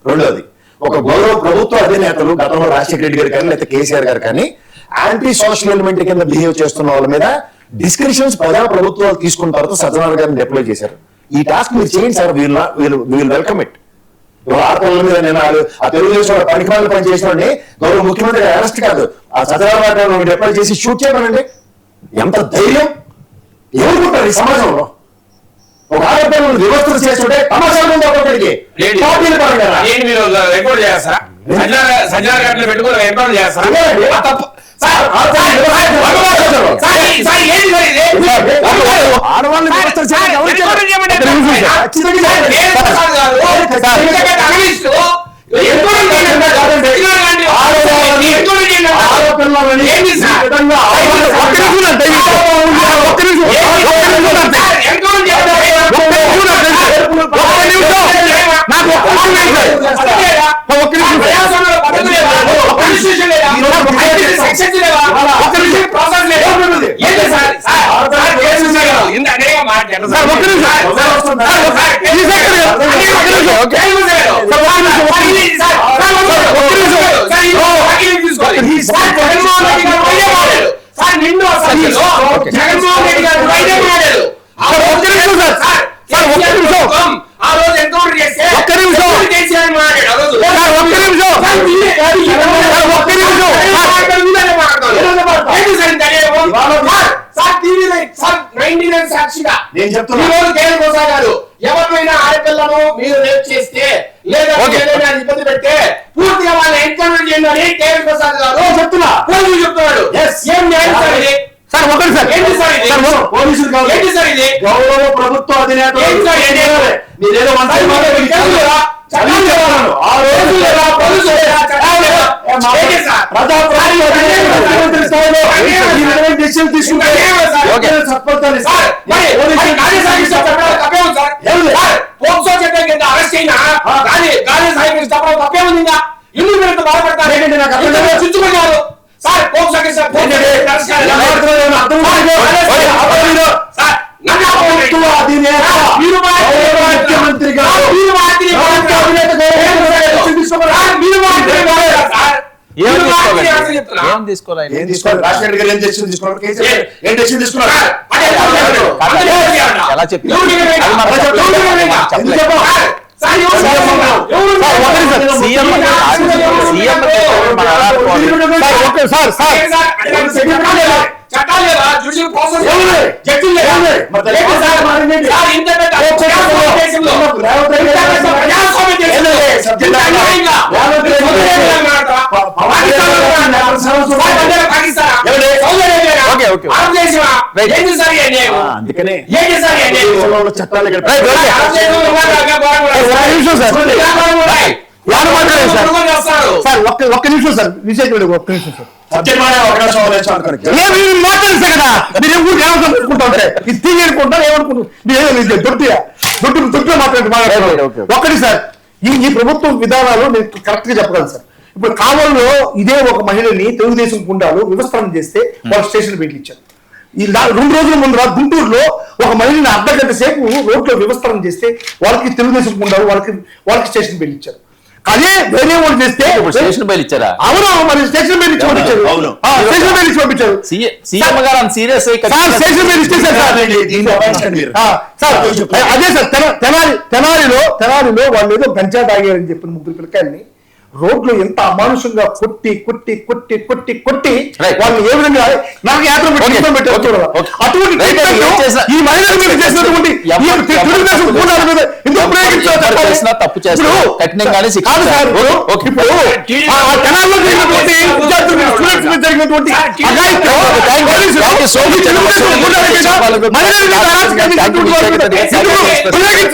రెండోది, ఒక గౌరవ ప్రభుత్వ అధినేతలు గతంలో రాజశేఖర రెడ్డి గారు కానీ, లేకపోతే కేసీఆర్ గారు కానీ యాంటీ సోషల్ ఎలిమెంట్ కింద బిహేవ్ చేస్తున్న వాళ్ళ మీద డిస్క్రిప్షన్స్ ప్రజా ప్రభుత్వాలు తీసుకున్న తర్వాత సజ్జనార్ గారిని డిప్లాయ్ చేశారు. ఈ టాస్క్ మీరు చేయండి సార్, వీల్ వెల్కమ్ ఇట్. ఆడపిల్లల మీద నేను ఆ తెలుగుదేశం పనికిమాల పని చేసిన గౌరవ ముఖ్యమంత్రి అరెస్ట్ కాదు, ఆ సజ్జనార్ గారిని డిప్లాయ్ చేసి షూట్ చేయమనండి. ఎంత ధైర్యం ఎవరుకుంటారు ఈ సమాజంలో? ఒక ఆడపిల్లలు వివస్థలు చేస్తుంటే సమాజంలో రికార్డ్ చేస్తారా? సజ్జనార్ గారిని పెట్టుకుని రికార్డ్ చేస్తారా? ఆడవాళ్ళని వ్యవస్థలు మాట్లాడారు. జగన్మోహన్ రెడ్డి గారు రైడే మాడారు. ఆ రోజు ఆ రోజు ఎన్కౌంటర్ చేస్తే కేసీఆర్ మాట్లాడు. ఆ రోజు నేను చెప్తున్నా. ఈ రోజు కేంద్ర కొనసాగారు. ఎవరినైనా ఆడపిల్లను మీరు రేప్ చేస్తే లేదా ఏదైనా ఇబ్బంది పెడితే పూర్తిగా వాళ్ళని ఎన్కౌంటర్ చేయండి అని కేంద్ర కొనసాగ గారు చెప్తున్నా. పోలీసులు చెప్తున్నాడు. ఏం న్యాయం సార్ ఇది? సార్ ఒకటి సార్ ఏంటి సార్ ఇది? పోలీసులు కాదు, ఏంటి సార్ ఇది? గౌరవ ప్రభుత్వ అధినేత ఏంటి సార్ ఇది? మీరేదో ఆ రోజు లేదా పోలీసులు లేదా చట్టాలు లేదా? ఏంటి సార్? పోక్సో చట్టం కింద అరెస్ట్ అయినా గాలి సాయి తప్పడం తప్పే ఉంది. ఇంకా ఎందుకు మీరు బాధపడతారు? చుట్టుకున్నారు సార్. పోక్సో ఏం తీసుకోవాలి? రాజశేఖర్ గారు ఏం డెసిషన్ తీసుకున్నారు? కేసీఆర్ ఏం డెసిషన్ తీసుకున్నారు? ఎలా చెప్తారు? చట్టాలు లేదా? జ్యుడిషియల్ ప్రాసెస్ జడ్జిలు లేదా? అందుకనే చట్టాలు సార్ ఒక్క నిమిషం సార్ విషయం ఒక్క నిమిషం సార్ మాట్లాడిస్తే కదా మీరు ఊరికి ఏమనుకుంటా ఉంటారు? ఇది తీగి అనుకుంటారు ఏమనుకుంటారు? దొడ్డుగా మాట్లాడుతున్నారు. ఒక్కటి సార్, ఈ ప్రభుత్వం విధానాలు నేను కరెక్ట్ గా చెప్పగలను సార్. ఇప్పుడు కావల్లో ఇదే ఒక మహిళని తెలుగుదేశం గుండాలు వివస్త్రం చేస్తే వాళ్ళు స్టేషన్ బయటలు ఇచ్చారు. ఈ 2 రోజుల ముందు గుంటూరులో ఒక మహిళని అర్ధగంట సేపు రోడ్లో వివస్త్రం చేస్తే వాళ్ళకి తెలుగుదేశం గుండాలు వాళ్ళకి స్టేషన్ బయలు ఇచ్చారు. అదే వేరే వాళ్ళు చేస్తే స్టేషన్ బయలు ఇచ్చారా? అవును, మరి స్టేషన్ బయలు ఇచ్చి పంపించారు. స్టేషన్ బయలు ఇచ్చి పంపించారు. సీఎం గారు అంత సీరియస్ స్టేషన్ బయలు ఇచ్చేసారు సార్. అదే సార్, తెనాలిలో వాళ్ళు ఏదో గంజా తాగారని చెప్పిన 3 పిల్లకాయల్ని రోడ్లో ఎంత అమానుషంగా కొట్టి వాళ్ళని ఏ విధంగా నాకు యాత్ర పెట్టారు. అటువంటి ఈ మహిళల మీద చేసినటువంటి తప్పు చేస్తారు కఠినంగానే జరిగినటువంటి